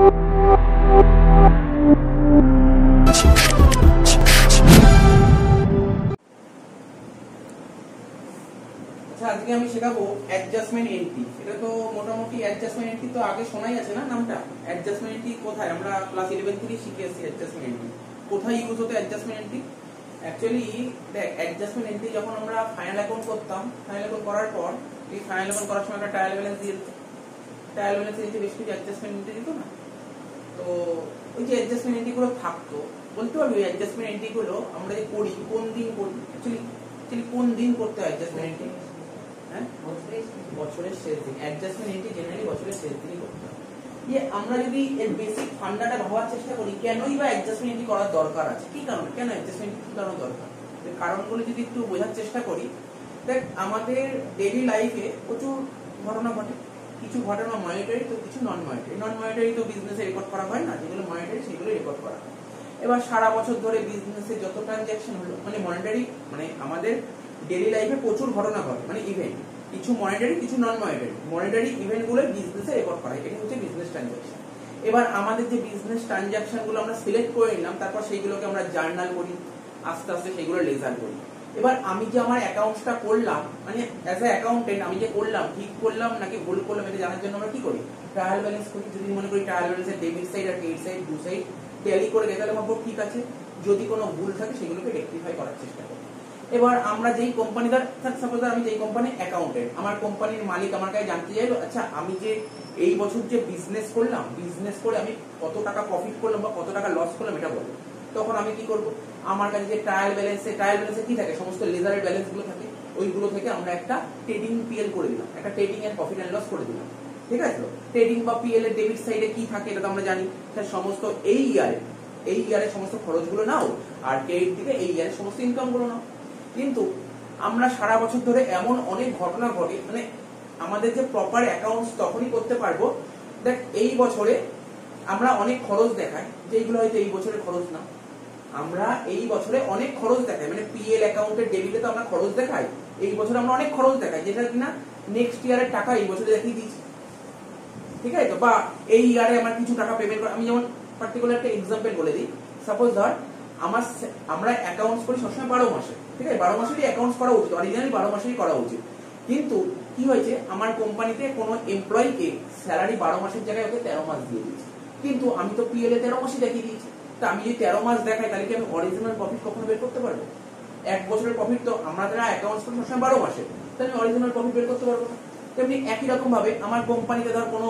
আজকে আমি শেখাবো অ্যাডজাস্টমেন্ট এন্ট্রি। এটা তো মোটামুটি অ্যাডজাস্টমেন্ট এন্ট্রি তো আগে শোনাই আছে না নামটা। অ্যাডজাস্টমেন্ট এন্ট্রি কোথায় আমরা ক্লাস 11 থেকে শিখে এসেছি। অ্যাডজাস্টমেন্ট এন্ট্রি কোথায় ইউজ হতো? অ্যাডজাস্টমেন্ট এন্ট্রি অ্যাকচুয়ালি দেখ, অ্যাডজাস্টমেন্ট এন্ট্রি যখন আমরা ফাইনাল অ্যাকাউন্ট করতাম, ফাইনাল অ্যাকাউন্ট করার পর এই ফাইনাল অ্যাকাউন্ট করার সময় একটা ট্রায়াল ব্যালেন্স দিয়ে দিত। ট্রায়াল ব্যালেন্স দিয়ে বেশ কিছু অ্যাডজাস্টমেন্ট এন্ট্রি দিত না। তো ওই যে অ্যাডজাস্টমেন্ট এন্ট্রি গুলো থাকতো, বলতে পারবি ওই অ্যাডজাস্টমেন্ট এন্ট্রি গুলো আমরা যে করি কোন দিন করি? অ্যাকচুয়ালি কোন দিন করতে হয় অ্যাডজাস্টমেন্ট এন্ট্রি? বছরের শেষ দিন। অ্যাডজাস্টমেন্ট এন্ট্রি জেনারেলি বছরের শেষ দিনই করতে হয়। আমরা যদি এর বেসিক ফান্ডাটা ভাবার চেষ্টা করি, কেনই বা অ্যাডজাস্টমেন্ট এন্ট্রি করার দরকার আছে, কি কারণে, কেন অ্যাডজাস্টমেন্ট এন্ট্রি করার দরকার? এর কারণগুলো যদি একটু বোঝার চেষ্টা করি, দেখ আমাদের ডেইলি লাইফে প্রচুর ঘটনা ঘটে। কিছু ঘটনা মনিটারি, তো কিছু নন মনিটারি। নন মনিটারি তো বিজনেসে রেকর্ড করা হয় না, যেগুলো মনিটারি সেগুলো রেকর্ড করা হয়। এবার সারা বছর ধরে বিজনেসে যত ট্রানজাকশন হলো, মানে মনিটারি, মানে আমাদের ডেইলি লাইফে প্রচুর ঘটনা ঘটে, মানে ইভেন্ট, কিছু মনিটারি কিছু নন মনিটারি। মনিটারি ইভেন্ট গুলো বিজনেসে রেকর্ড করা হয়, এটা হচ্ছে বিজনেস ট্রানজাকশন। এবার আমাদের যে বিজনেস ট্রানজাকশন গুলো আমরা সিলেক্ট করে নিলাম, তারপর সেইগুলোকে আমরা জার্নাল করি, আস্তে আস্তে সেগুলো লেজার করি। এবার আমি যে আমার অ্যাকাউন্টটা করলাম, মানে অ্যাজ এ অ্যাকাউন্টেন্ট আমি যে করলাম, ঠিক করলাম নাকি ভুল করলাম এটা জানার জন্য আমরা কি করি? ট্রায়াল ব্যালেন্স করি। যদি মনে করি ট্রায়াল ব্যালেন্সের ডেবিট সাইড আর ক্রেডিট সাইড দু সাইড ট্যালি করে গেলে তাহলে ভাববো ঠিক আছে। যদি কোনো ভুল থাকে সেগুলোকে রেকটিফাই করার চেষ্টা করি। এবার আমরা যেই কোম্পানিদার, সাপোজ আমি যেই কোম্পানি অ্যাকাউন্টেন্ট, আমার কোম্পানির মালিক আমার কাছে জানতে চাইলো, আচ্ছা আমি যে এই বছর যে বিজনেস করলাম, বিজনেস করে আমি কত টাকা প্রফিট করলাম বা কত টাকা লস করলাম এটা বলো। তখন আমি কি করব? আমার কাছে যে ট্রায়াল ব্যালেন্সে কি থাকে? সমস্ত লেজারের ব্যালেন্স গুলো থাকে, ওইগুলো থেকে আমরা একটা ট্রেডিং পিএল করে দিলাম, একটা ট্রেডিং এর প্রফিট এন্ড লস করে দিলাম। ঠিক আছে? ট্রেডিং বা পিএল এর ডেবিট সাইডে কি থাকে এটা তো আমরা জানি। সমস্ত এই ইয়ারের সমস্ত খরচগুলো নাও, আর ক্রেডিট দিকে এই ইয়ারের সমস্ত ইনকাম গুলো নাও। কিন্তু আমরা সারা বছর ধরে এমন অনেক ঘটনা ঘটে, মানে আমাদের যে প্রপার অ্যাকাউন্টস তখনই করতে পারবো। দেখ এই বছরে আমরা অনেক খরচ দেখাই, যেগুলো হয়তো এই বছরের খরচ না। আমরা এই বছরে অনেক খরচ দেখাই, মানে পিএল অ্যাকাউন্টের ডেবিটে তো আমরা খরচ দেখাই, এই বছরে আমরা অনেক খরচ দেখাই যেটা কিনা নেক্সট ইয়ারের টাকা এই বছরে দেখিয়ে দিচ্ছি। ঠিক আছে তো? বা এই ইয়ারে আমার কিছু টাকা পেমেন্ট করে, আমি যেমন পার্টিকুলার একটা এক্সাম্পল বলে দিই। সাপোজ ধর আমরা অ্যাকাউন্টস করি সবসময় 12 মাসে। ঠিক আছে? 12 মাসেরই অ্যাকাউন্টস করা উচিত, অরিজিনালি 12 মাসেরই করা উচিত। কিন্তু কি হয়েছে, আমার কোম্পানিতে কোনো এমপ্লয়িকে স্যালারি 12 মাসের জায়গায় ওকে 13 মাস দিয়ে দিয়েছে, কিন্তু আমি তো পিএল এ 13 মাসই দেখিয়ে দিয়েছি। তা আমি যদি 13 মাস দেখাই, তাহলে কি আমি অরিজিনাল প্রফিট কখনো বের করতে পারবো? এক বছরের প্রফিট তো আমরা যারা অ্যাকাউন্টস করি সবসময় 12 মাসে, তাহলে আমি অরিজিনাল প্রফিট বের করতে পারবো না। তেমনি একই রকম ভাবে আমার কোম্পানিতে ধর কোনো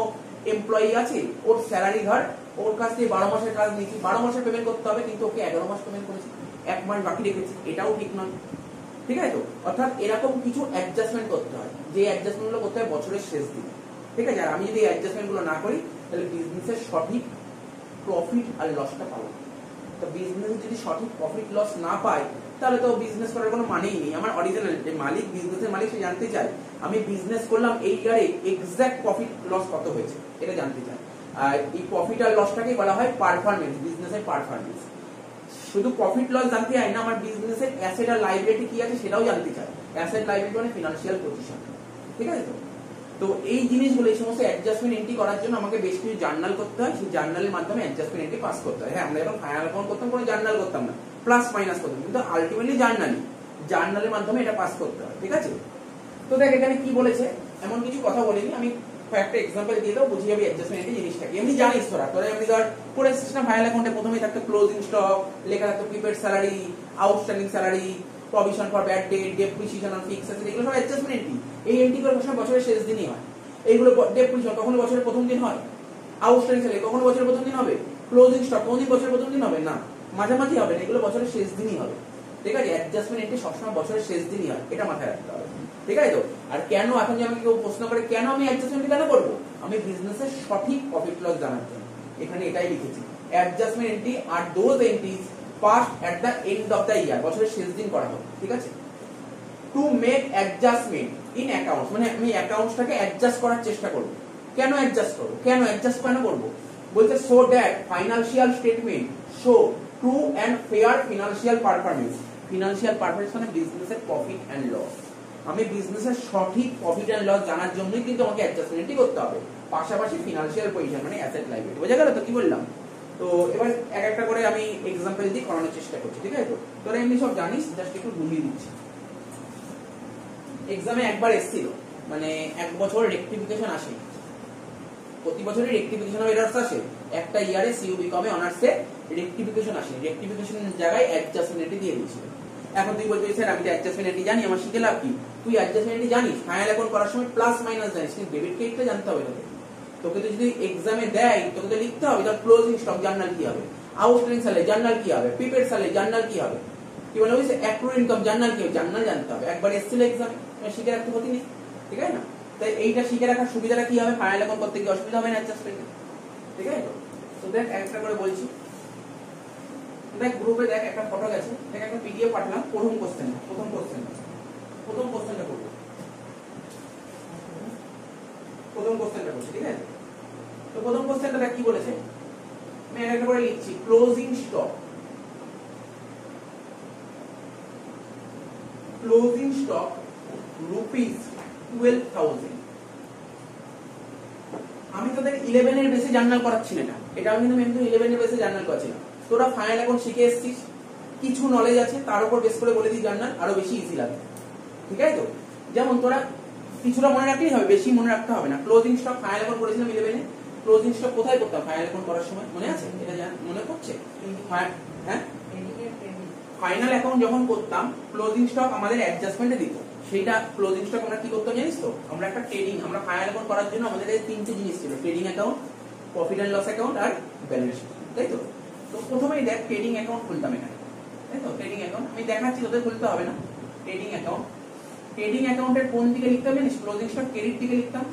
এমপ্লয়ি আছে, ওর স্যালারি ধর ওর কাছ থেকে 12 মাসের কাজ নিয়েছি, 12 মাসের পেমেন্ট করতে হবে, কিন্তু ওকে 11 মাস পেমেন্ট করেছি, 1 মাস বাকি রেখেছি, এটাও ঠিক নয়। ঠিক আছে তো? অর্থাৎ এরকম কিছু অ্যাডজাস্টমেন্ট করতে হয়, যে অ্যাডজাস্টমেন্ট গুলো করতে হয় বছরের শেষ দিনে। ঠিক আছে? আর আমি যদি অ্যাডজাস্টমেন্ট গুলো না করি, তাহলে বিজনেসের সঠিক প্রফিট আর লসটা পাবো। তো বিজনেস যদি সঠিক প্রফিট লস না পাই, তাহলে তো বিজনেস করার কোনো মানেই নেই। আমার অরিজিনাল যে মালিক, বিজনেসের মালিক, সে জানতে চায় আমি বিজনেস করলাম এই ইয়ারে এক্সাক্ট প্রফিট লস কত হয়েছে, এটা জানতে চায়। আর এই প্রফিট আর লসটাকে বলা হয় পারফরম্যান্স, বিজনেসের পারফরম্যান্স। শুধু প্রফিট লস জানতে চায় না, আমার বিজনেসের অ্যাসেট আর লাইবিলিটি কি আছে সেটাও জানতে চায়। অ্যাসেট লাইবিলিটি মানে ফিনান্সিয়াল পজিশন। ঠিক আছে তো? তো এই জিনিসগুলো, এই সমস্ত অ্যাডজাস্টমেন্ট এন্ট্রি করার জন্য আমাকে বেশ কিছু জার্নাল করতে হয়, সেই জার্নালের মাধ্যমে অ্যাডজাস্টমেন্ট এন্ট্রি পাস করতে হয়। হ্যাঁ, আমরা যখন ফাইনাল অ্যাকাউন্ট করতাম কোনো জার্নাল করতাম না, প্লাস মাইনাস করতাম, কিন্তু আলটিমেটলি জার্নালের মাধ্যমে এটা পাস করতে হয়। ঠিক আছে? তো দেখ এখানে কি বলেছে, এমন কিছু কথা বলিনি, আমি একটা এক্সাম্পল দিয়ে দাও, বুঝিয়ে যাবে অ্যাডজাস্টমেন্ট এন্ট্রি জিনিসটা কি। এমনি জানিস তোরা এমনি ধর করে এসেছিস না, ফাইনাল অ্যাকাউন্টে প্রথমেই থাকতো ক্লোজিং স্টক, লেখা থাকতো prepaid salary, outstanding salary, provision for bad date, depreciation on fixed asset, এগুলো সব অ্যাডজাস্টমেন্ট এন্ট্রি। এই এন্ট্রি গুলো সবসময় বছরের শেষ দিনই হয়। এইগুলো ডেপ্রিসিয়েশন কখনো বছরের প্রথম দিন হয়, আউটস্ট্যান্ডিং স্যালারি কখনো বছরের প্রথম দিন হবে, ক্লোজিং স্টক কোনদিন বছরের প্রথম দিন হবে না, মাঝামাঝি হবে না, এগুলো বছরের শেষ দিনই হবে। ঠিক আছে? অ্যাডজাস্টমেন্ট এন্ট্রি সবসময় বছরের শেষ দিনই হয়, এটা মাথায় রাখতে হবে। ঠিক আছে তো? আর কেন, এখন যে আমাকে কেউ প্রশ্ন করে কেন আমি অ্যাডজাস্টমেন্ট কেন করবো, আমি বিজনেসের সঠিক প্রফিট লস জানার জন্য এখানে এটাই লিখেছি। অ্যাডজাস্টমেন্ট এন্ট্রি আর those entries passed at the end of the year, বছরের শেষ দিন করা হবে। ঠিক আছে? To make adjustment in accounts, মানে আমি অ্যাকাউন্টসটাকে অ্যাডজাস্ট করার চেষ্টা করবো। কেন অ্যাডজাস্ট করবো, কেন অ্যাডজাস্ট কেন করবো? বলছে so that financial statement show true and fair financial performance. Financial performance মানে বিজনেসের প্রফিট অ্যান্ড লস। আমি বিজনেসের সঠিক প্রফিট অ্যান্ড লস জানার জন্যই কিন্তু আমাকে অ্যাডজাস্টমেন্টই করতে হবে। পাশাপাশি ফিনান্সিয়াল পজিশন মানে অ্যাসেট লাইবিলিটি। বোঝা গেল তো কি বললাম? তো এবার এক একটা করে আমি এক্সাম্পল দিয়ে করানোর চেষ্টা করছি, ঠিক আছে? তো তোরা এমনি সব জানিস, জাস্ট একটু বুঝিয়ে দিচ্ছি। এক্সামে একবার এসেছিল, মানে এক বছর রেকটিফিকেশন আসে, প্রতি বছরই রেকটিফিকেশন অফ এরার্স আসে, একটা ইয়ারে সিইউবি কমে অনার্সে রেকটিফিকেশন আসে, রেকটিফিকেশনের জায়গায় অ্যাডজাস্টমেন্ট দিয়ে দিয়েছিল। এখন তুই বলবি স্যার আমি তো অ্যাডজাস্টমেন্ট জানি, আমার শিখে লাভ কি? তুই অ্যাডজাস্টমেন্ট জানিস, ফাইনাল অ্যাকাউন্ট করার সময় প্লাস মাইনাস জানিস, কিন্তু ডেবিট ক্রেডিটটা জানতে হবে তোকে। তোকে তো যদি এক্সামে দেয় তোকে তো লিখতে হবে তোর ক্লোজিং স্টক জার্নাল কি হবে, আউটস্ট্যান্ডিং স্যালারি জার্নাল কি হবে, প্রিপেড স্যালারি জার্নাল কি হবে, কি বলে ওই অ্যাক্রুড ইনকাম জার্নাল কি হবে, জার্নাল জানতে হবে। একবার এসেছিল এক্সামে, শিখে রাখতে হতি নেই, ঠিক আছে না? তাই এইটা শিখে রাখার সুবিধাটা কি হবে, ফাইনাল অ্যাকাউন্ট করতে গিয়ে অসুবিধা হবে না অ্যাডজাস্টমেন্টে, ঠিক আছে? তো দেখ একটা করে বলছি, দেখ গ্রুপে দেখ একটা ফটো গেছে, দেখ একটা পিডিএফ পাঠালাম। প্রথম কোশ্চেনটা করবো, ঠিক আছে? তো প্রথম কোশ্চেনটা দেখ কি বলেছে, আমি একটা করে লিখছি। Closing stock ₹12,000। আমি তোদের 11 এর বেসে জার্নাল করাচ্ছি না, এটা আমি কিন্তু 11 এর বেসে জার্নাল করাচ্ছি না। তোরা ফাইনাল অ্যাকাউন্ট শিখে এসেছিস, কিছু নলেজ আছে, তার উপর বেস করে বলে দিই জার্নাল, আরো বেশি ইজি লাগে, ঠিক আছে? তো যেমন তোরা কিছুটা মনে রাখলেই হবে, বেশি মনে রাখতে হবে না। ক্লোজিং স্টক ফাইনাল অ্যাকাউন্ট করেছিলাম 11 এ। ক্লোজিং স্টক কোথায় করতাম ফাইনাল অ্যাকাউন্ট করার সময়, মনে আছে? এটা মনে পড়ছে? হ্যাঁ, ফাইনাল অ্যাকাউন্ট যখন করতাম ক্লোজিং স্টক আমাদের অ্যাডজাস্টমেন্টে দিত। সেইটা ক্লোজিং স্টক আমরা কি করতাম জানিস তো? আমরা একটা ট্রেডিং, আমরা ফাইনাল অ্যাকাউন্ট করার জন্য আমাদের তিনটে জিনিস ছিল, trading account, profit and loss account আর ব্যালেন্স শিট, তাই তো? তো প্রথমেই দেখ ট্রেডিং অ্যাকাউন্ট খুলতাম এখানে, তাই তো? ট্রেডিং অ্যাকাউন্ট আমি দেখাচ্ছি, তোদের খুলতে হবে না। ট্রেডিং অ্যাকাউন্টের কোন দিকে লিখতাম জানিস? ক্লোজিং স্টক ক্রেডিট দিকে লিখতাম।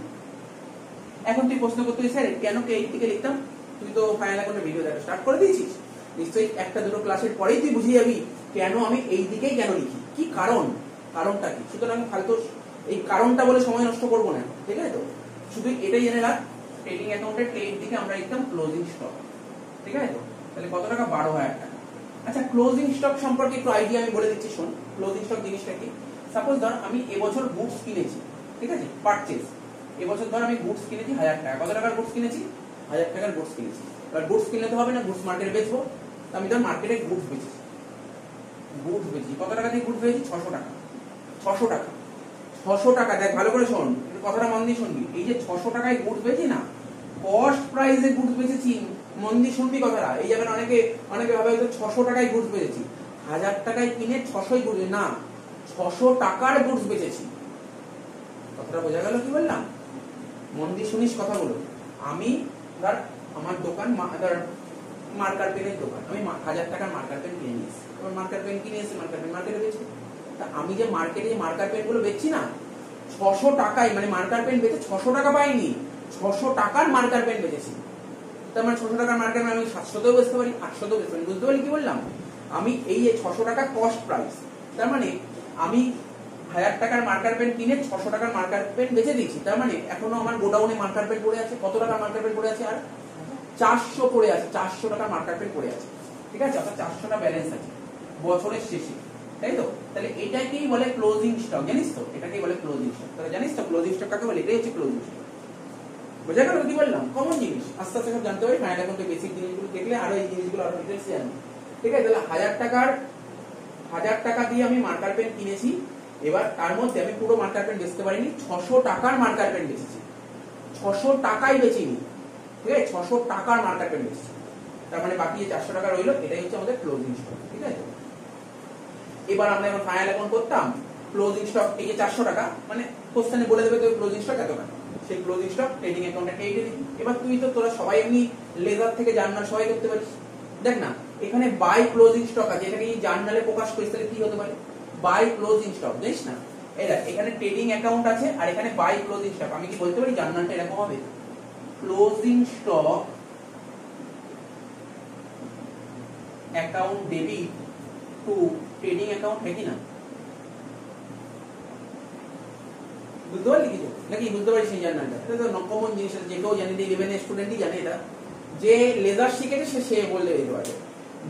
এখন তুই প্রশ্ন করতে স্যার কেন ক্রেডিট দিকে লিখতাম? তুই তো ফাইনাল অ্যাকাউন্টের ভিডিও দেখা স্টার্ট করে দিয়েছিস, নিশ্চয়ই একটা দুটো ক্লাসের পরেই তুই বুঝিয়ে যাবি কেন আমি এই দিকেই কেন লিখি, কি কারণটা কি। সুতরাং ফালতু এই কারণটা বলে সময় নষ্ট করবো না, ঠিক আছে? তো শুধু এটাই জেনে রাখ, ট্রেডিং অ্যাকাউন্টের ক্রেডিট দিকে আমরা লিখতাম ক্লোজিং স্টক, ঠিক আছে? তো তাহলে কত টাকা? 12,000 টাকা। আচ্ছা, ক্লোজিং স্টক সম্পর্কে একটু আইডিয়া আমি বলে দিচ্ছি, শোন। ক্লোজিং স্টক জিনিসটা কি? সাপোজ ধর আমি এবছর গুডস কিনেছি, ঠিক আছে? পারচেজ, এবছর ধর আমি গুডস কিনেছি 1000 টাকা। কত টাকার গুডস কিনেছি? 1000 টাকার গুডস কিনেছি। এবার গুডস কিনলে তো হবে না, গুডস মার্কেটে বেচবো। আমি ধর মার্কেটে গুডস বেচেছি, কত টাকা দিয়ে গুডস বেচেছি? 600 টাকা। 600 টাকা, দেখ ভালো করে শোন, কথাটা মন দিয়ে শুনবি। এই যে 600 টাকায় গুডস বেচি না, কস্ট প্রাইসে গুডস বেচেছি, মন দিয়ে শুনবি কথাটা। এই যাবেন অনেকে ভাবে হয়তো 600 টাকায় গুডস বেচেছি, 1000 টাকায় কিনে 600ই গুডস না, 600 টাকার গুডস বেচেছি। কথাটা বোঝা গেল কি বললাম? মন দিয়ে শুনিস কথাগুলো। আমি ধর আমার দোকান, ধর মার্কার পেনের দোকান, আমি 1000 টাকার মার্কার পেন কিনে নিয়েছি। এবার মার্কার পেন কিনে এসে মার্কার পেন মার্কেটে বেচবো। তা আমি যে মার্কেটে যে মার্কার পেন গুলো বেচছি না, 600 টাকায়, মানে মার্কার পেন বেচে 600 টাকা পাইনি, 600 টাকার মার্কার পেন বেচেছি। তার মানে 600 টাকার মার্কার পেন আমি 700তেও বেচতে পারি, 800তেও বেচতে পারি। বুঝতে পারি কি বললাম? আমি এই যে 600 টাকা কস্ট প্রাইস, তার মানে আমি 1000 টাকার মার্কার পেন কিনে 600 টাকার মার্কার পেন বেচে দিয়েছি। তার মানে এখনো আমার গোডাউনে মার্কার পেন পড়ে আছে। কত টাকার মার্কার পেন পড়ে আছে? আর 400 পড়ে আছে, 400 টাকার মার্কার পেন পড়ে আছে, ঠিক আছে? অর্থাৎ 400 টা ব্যালেন্স আছে বছরের শেষে, তাই তো? তাহলে এটাকেই বলে ক্লোজিং স্টক, জানিস তো? এটাকেই বলে ক্লোজিং স্টক। তাহলে জানিস তো ক্লোজিং স্টক কাকে বলে? এটাই হচ্ছে ক্লোজিং স্টক। বোঝা গেল কি বললাম? কমন জিনিস, আস্তে আস্তে সব জানতে পারি। ফাইনাল অ্যাকাউন্টের বেসিক জিনিসগুলো দেখলে আরো এই জিনিসগুলো আরো ডিটেইলস জানবি, ঠিক আছে? তাহলে 1000 টাকা দিয়ে আমি মার্কার পেন কিনেছি। এবার তার মধ্যে আমি পুরো মার্কার পেন বেচতে পারিনি, 600 টাকার মার্কার পেন বেচেছি। 600 টাকাই বেচিনি, ঠিক আছে? 600 টাকার মার্কার পেন বেচেছি। তার মানে বাকি 400 টাকা রইলো, এটাই হচ্ছে আমাদের ক্লোজিং স্টক, ঠিক আছে? এবার আমরা যখন ফাইনাল অ্যাকাউন্ট করতাম, ক্লোজিং স্টক এই যে 400 টাকা, মানে কোশ্চেনে বলে দেবে তো ক্লোজিং স্টক এত টাকা, সেই ক্লোজিং স্টক ট্রেডিং অ্যাকাউন্টে এইটা দিই। এবার তোরা সবাই এমনি লেজার থেকে জার্নাল সবাই করতে পারিস। দেখ না, এখানে বাই ক্লোজিং স্টক আছে, এটাকে এই জার্নালে প্রকাশ করিস, তাহলে কি হতে পারে? বাই ক্লোজিং স্টক, জানিস না? এই দেখ, এখানে ট্রেডিং অ্যাকাউন্ট আছে আর এখানে বাই ক্লোজিং স্টক। আমি কি বলতে পারি জার্নালটা এরকম হবে? Closing stock account debit two trading account, है কি না? বুঝতে পারলি কিছু নাকি? বুঝতে পারিস এই জার্নালটা? এটা তো নকমন জিনিস, যে কেউ জানে, 11 এর স্টুডেন্টই জানে এটা। যে লেজার শিখেছে সে বললে দিতে পারে।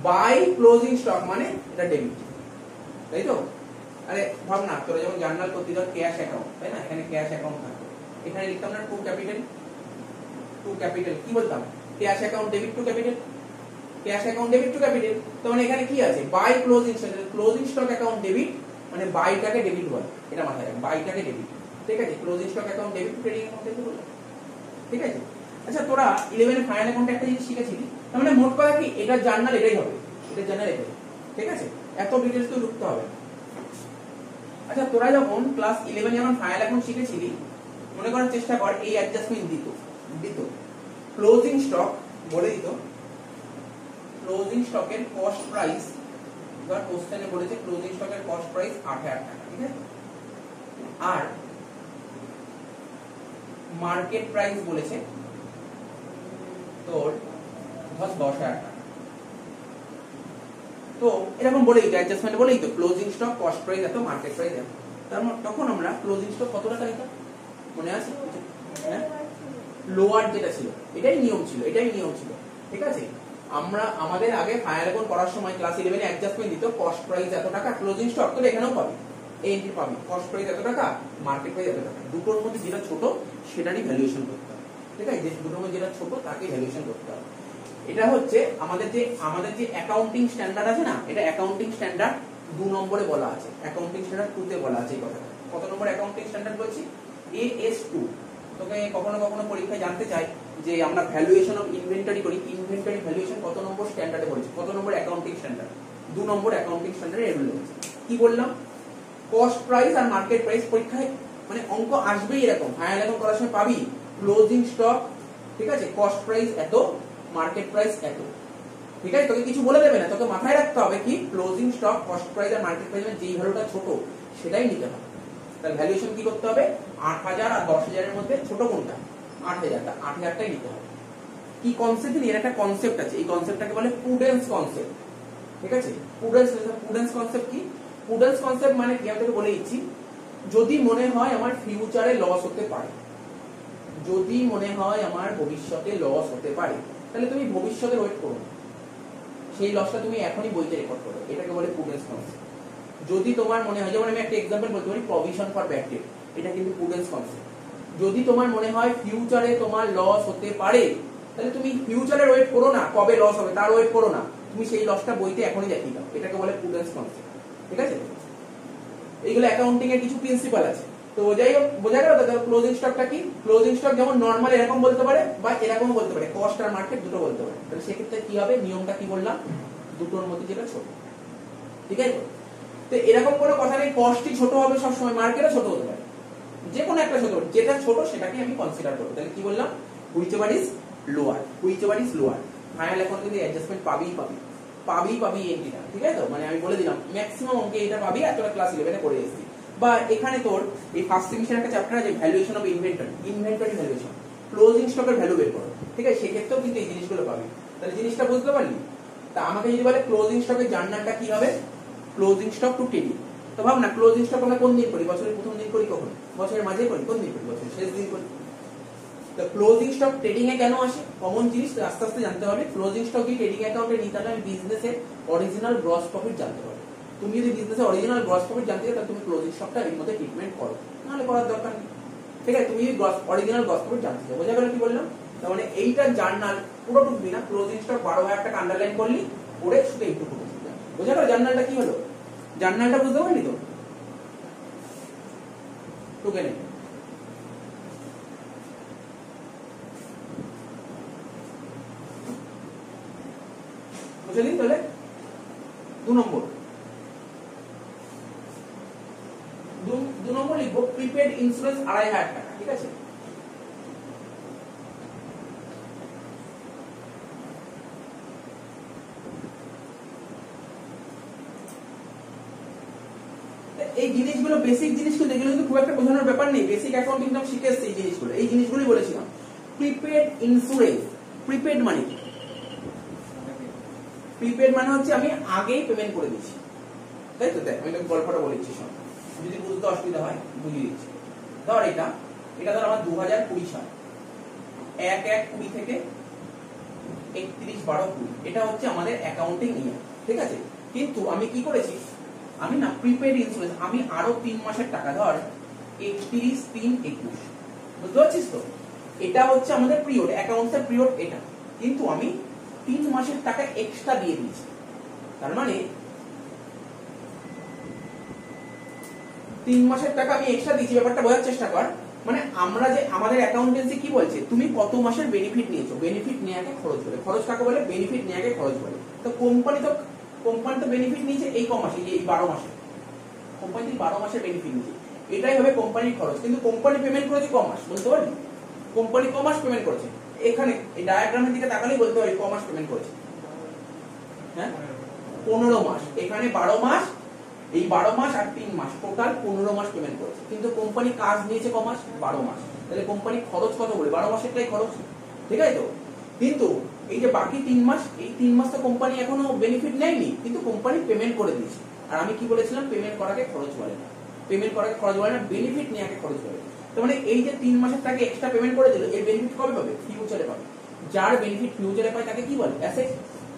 বাই ক্লোজিং স্টক মানে এটা ডেবিট, তাই তো? আরে ভাব না, তোরা যখন জার্নাল করতে ধর ক্যাশ অ্যাকাউন্ট, তাই না? এখানে ক্যাশ অ্যাকাউন্ট থাকে, এখানে লিখতাম না টু ক্যাপিটাল, টু ক্যাপিটাল, কি বলতাম cash account debit to capital, cash account debit to capital. তো মানে এখানে কি আছে by closing stock, closing stock account debit মানে বাইটাকে ডেবিট বলে, এটা মাথায় রাখবেন বাইটাকে ডেবিট, ঠিক আছে। Closing stock account debit two trading account থেকে বলে, ঠিক আছে। আচ্ছা তোরা 11 এর ফাইনাল অ্যাকাউন্টে একটা জিনিস শিখেছিলি, তার মানে মোট কথা কি এটা জার্নাল এটাই হবে, এটা জার্নাল এটাই, ঠিক আছে। এত ডিটেইলস তো ঢুকতে হবে। আচ্ছা তোরা যখন ক্লাস 11 যখন ফাইনাল অ্যাকাউন্ট শিখেছিলি মনে করার চেষ্টা কর, এই অ্যাডজাস্টমেন্ট দিত ক্লোজিং স্টক বলে দিত, ক্লোজিং স্টকের কস্ট প্রাইস, ধর কোশ্চেনে বলেছে ক্লোজিং স্টকের কস্ট প্রাইস 8000 টাকা, ঠিক আছে, আর মার্কেট প্রাইস বলেছে তোর ধর 10000 টাকা। তো এরকম বলেই তো অ্যাডজাস্টমেন্ট বলেই তো ক্লোজিং স্টক কস্ট প্রাইস এত মার্কেট প্রাইস এত। তার মানে তখন আমরা ক্লোজিং স্টক কত টাকা নিতাম মনে আছে? হ্যাঁ লোয়ার যেটা ছিল এটাই নিয়ম ছিল, ঠিক আছে। আমরা আমাদের আগে ফাইনাল অ্যাকাউন্ট করার সময় ক্লাস 11 এ অ্যাডজাস্টমেন্ট দিত কস্ট প্রাইস এত টাকা, ক্লোজিং স্টক তো এখানেও পাবি, এই এন্ট্রি পাবি কস্ট প্রাইস এত টাকা, মার্কেট প্রাইস এত টাকা, দুটোর মধ্যে যেটা ছোট সেটারই ভ্যালুয়েশন করতে হবে, ঠিক আছে। দুটোর মধ্যে যেটা ছোট তাকে ভ্যালুয়েশন করতে হবে। এটা হচ্ছে আমাদের যে অ্যাকাউন্টিং স্ট্যান্ডার্ড আছে না, এটা অ্যাকাউন্টিং স্ট্যান্ডার্ড 2 নম্বরে বলা আছে, অ্যাকাউন্টিং স্ট্যান্ডার্ড 2 তে বলা আছে এই কথাটা। কত নম্বর অ্যাকাউন্টিং স্ট্যান্ডার্ড বলছি? AS2। তোকে কখনো কখনো পরীক্ষায় জানতে চাই যে আমরা ভ্যালুয়েশন অফ ইনভেন্টরি করি, ইনভেন্টরি ভ্যালুয়েশন কত নম্বর স্ট্যান্ডার্ডে পড়েছে, কত নম্বর অ্যাকাউন্টিং স্ট্যান্ডার্ড? 2 নম্বর অ্যাকাউন্টিং স্ট্যান্ডার্ডে এর বলেছে। কি বললাম? কস্ট প্রাইস আর মার্কেট প্রাইস পরীক্ষায় মানে অঙ্ক আসবেই এরকম, ফাইনাল অ্যাকাউন্ট করার সময় পাবি ক্লোজিং স্টক, ঠিক আছে, কস্ট প্রাইস এত, মার্কেট প্রাইস এত, ঠিক আছে। তোকে কিছু বলে দেবে না, তোকে মাথায় রাখতে হবে কি ক্লোজিং স্টক কস্ট প্রাইস আর মার্কেট প্রাইস যেই ভ্যালুটা ছোট সেটাই নিতে হবে। তাহলে ভ্যালুয়েশন কি করতে হবে? 8000 আর 10000 এর মধ্যে ছোট কোনটা? 8000টা, 8000টাই নিতে হবে। কি কনসেপ্ট? এর একটা কনসেপ্ট আছে, এই কনসেপ্টটাকে বলে প্রুডেন্স কনসেপ্ট, ঠিক আছে। প্রুডেন্স কনসেপ্ট কি? প্রুডেন্স কনসেপ্ট মানে কি আমি তোকে বলে দিচ্ছি, যদি মনে হয় আমার ফিউচারে লস হতে পারে, যদি মনে হয় আমার ভবিষ্যতে লস হতে পারে, তাহলে তুমি ভবিষ্যতে ওয়েট করো, সেই লসটা তুমি এখনই বইতে রেকর্ড করো, এটাকে বলে প্রুডেন্স কনসেপ্ট। যদি তোমার মনে হয়, যেমন আমি একটা এক্সাম্পল বলতে পারি প্রভিশন ফর ব্যাড ডেট, এটা কিন্তু প্রুডেন্স কনসেপ্ট। যদি তোমার মনে হয় ফিউচারে তোমার লস হতে পারে, তাহলে তুমি ফিউচারে ওয়েট করো না, কবে লস হবে তার ওয়েট করো না, তুমি সেই লসটা বইতে এখনই দেখিয়ে দাও, এটাকে বলে প্রুডেন্স কনসেপ্ট, ঠিক আছে। এইগুলো অ্যাকাউন্টিং এর কিছু প্রিন্সিপাল আছে। তো যাই হোক বোঝা গেল তো ক্লোজিং স্টকটা কি? ক্লোজিং স্টক যেমন নরমাল এরকম বলতে পারে বা এরকম বলতে পারে, কস্ট আর মার্কেট দুটো বলতে পারে। তাহলে সেক্ষেত্রে কি হবে? নিয়মটা কি বললাম? দুটোর মধ্যে যেটা ছোট, ঠিক আছে। তো এরকম কোনো কথা নেই কস্টই ছোট হবে সবসময়, মার্কেটও ছোট হতে পারে, যে কোনো একটা ছোট, যেটা ছোট সেটাকে আমি কনসিডার করব। তাহলে কি বললাম? Whichever is lower, whichever is lower. Final account কিন্তু অ্যাডজাস্টমেন্ট পাবি এন্ট্রিটা, ঠিক আছে তো। মানে আমি বলে দিলাম ম্যাক্সিমাম অঙ্কে এটা পাবি, এতটা ক্লাস 11 এ করে এসেছি। বা এখানে তোর এই ফার্স্ট সেমিস্টার একটা চ্যাপ্টার আছে valuation of inventory valuation, closing স্টকের ভ্যালু বের করো, ঠিক আছে, সেক্ষেত্রেও কিন্তু এই জিনিসগুলো পাবি। তাহলে জিনিসটা বুঝতে পারলি? তা আমাকে যদি বলে ক্লোজিং স্টকের জার্নালটা কি হবে? ক্লোজিং স্টক টু ট্রেডিং, তো ভাব না ক্লোজিং স্টক আমরা কোন দিন করি? বছরের প্রথম দিন করি, কখন? বছরের মাঝে করি, কোন দিন করি? বছরের শেষ দিন করি। তো ক্লোজিং স্টক ট্রেডিং এ কেন আসে? কমন জিনিস আস্তে আস্তে জানতে হবে। ক্লোজিং স্টক কি ট্রেডিং অ্যাকাউন্টে নিতে হলে আমি বিজনেসের অরিজিনাল গ্রস প্রফিট জানতে হবে। তুমি যদি বিজনেসের অরিজিনাল গ্রস প্রফিট জানতে চাও তাহলে তুমি ক্লোজিং স্টকটা এর মধ্যে ট্রিটমেন্ট করো, নাহলে করার দরকার নেই, ঠিক আছে। তুমি অরিজিনাল গ্রস প্রফিট জানতে চাও, বোঝা গেল কি বললাম? তার মানে এইটা জার্নাল পুরো টুকবি না, ক্লোজিং স্টক 12,000 টাকা আন্ডারলাইন করলি, পড়ে শুধু এইটুকু বুঝতে, বোঝা গেল জার্নালটা কি হলো? জার্নালটা বুঝতে পারলি তো? টুকে নেই বুঝলি? তাহলে 2 নম্বর লিখবো প্রিপেড ইন্স্যুরেন্স 2,500 টাকা, ঠিক আছে। এই জিনিসগুলো বেসিক জিনিস, কিন্তু এগুলো কিন্তু খুব একটা বোঝানোর ব্যাপার নেই, বেসিক অ্যাকাউন্টিং নাম শিখে এসেছি এই জিনিসগুলোই বলেছিলাম। প্রিপেড ইন্স্যুরেন্স, প্রিপেড মানে কি? প্রিপেড মানে হচ্ছে আমি আগেই পেমেন্ট করে দিচ্ছি, তাই তো। দেখ আমি তোকে গল্পটা বলেছি, শোন, যদি বুঝতে অসুবিধা হয় বুঝিয়ে দিচ্ছি। ধর এটা ধর আমার 2020 সাল, 1/1/20 থেকে 31/12/20, এটা হচ্ছে আমাদের অ্যাকাউন্টিং ইয়ার, ঠিক আছে। কিন্তু আমি কি করেছি, আমি না প্রিপেড ইন্স্যুরেন্স আমি আরো 3 মাসের টাকা, ধর 31/3/21, বুঝতে পারছিস তো? এটা হচ্ছে আমাদের পিরিয়ড, অ্যাকাউন্টসের পিরিয়ড এটা, কিন্তু আমি 3 মাসের টাকা এক্সট্রা দিয়ে দিয়েছি। তার মানে 3 মাসের টাকা আমি এক্সট্রা দিয়েছি, ব্যাপারটা বোঝার চেষ্টা কর। মানে আমরা যে আমাদের অ্যাকাউন্টেন্সি কি বলছে, তুমি কত মাসের বেনিফিট নিয়েছো, বেনিফিট নেওয়াকে খরচ বলে। খরচ কাকে বলে? বেনিফিট নেওয়াকে খরচ বলে। তো কোম্পানি তো বেনিফিট নিয়েছে এই ক মাসে, এই 12 মাসে, কোম্পানি 12 মাসের বেনিফিট নিয়েছে, এটাই হবে কোম্পানির খরচ। কিন্তু কোম্পানি পেমেন্ট করেছে ক মাস, বলতে পারবি? কোম্পানি ক মাস পেমেন্ট করেছে? এখানে এই ডায়াগ্রামের দিকে তাকালেই বলতে পারি ক মাস পেমেন্ট করেছে। হ্যাঁ, 15 মাস। এখানে 12 মাস, এই 12 মাস আর 3 মাস, টোটাল 15 মাস পেমেন্ট করেছে। কিন্তু কোম্পানি কাজ নিয়েছে ক মাস? 12 মাস। তাহলে কোম্পানি খরচ কত বলে? 12 মাসেরটাই খরচ, ঠিক আছে তো? কিন্তু এই যে বাকি 3 মাস, এই 3 মাস তো কোম্পানি এখনো বেনিফিট নেয়নি, কিন্তু কোম্পানি পেমেন্ট করে দিয়েছে। আর আমি কি বলেছিলাম? পেমেন্ট করাকে খরচ বলে না, পেমেন্ট করাকে খরচ বলে না, বেনিফিট নেওয়াকে খরচ বলে। তো মানে এই যে 3 মাসের টাকা এক্সট্রা পেমেন্ট করে দিল, এর বেনিফিট কবে পাবে? ফিউচারে পাবে। যার বেনিফিট ফিউচারে পায় তাকে কি বলে? অ্যাসেট।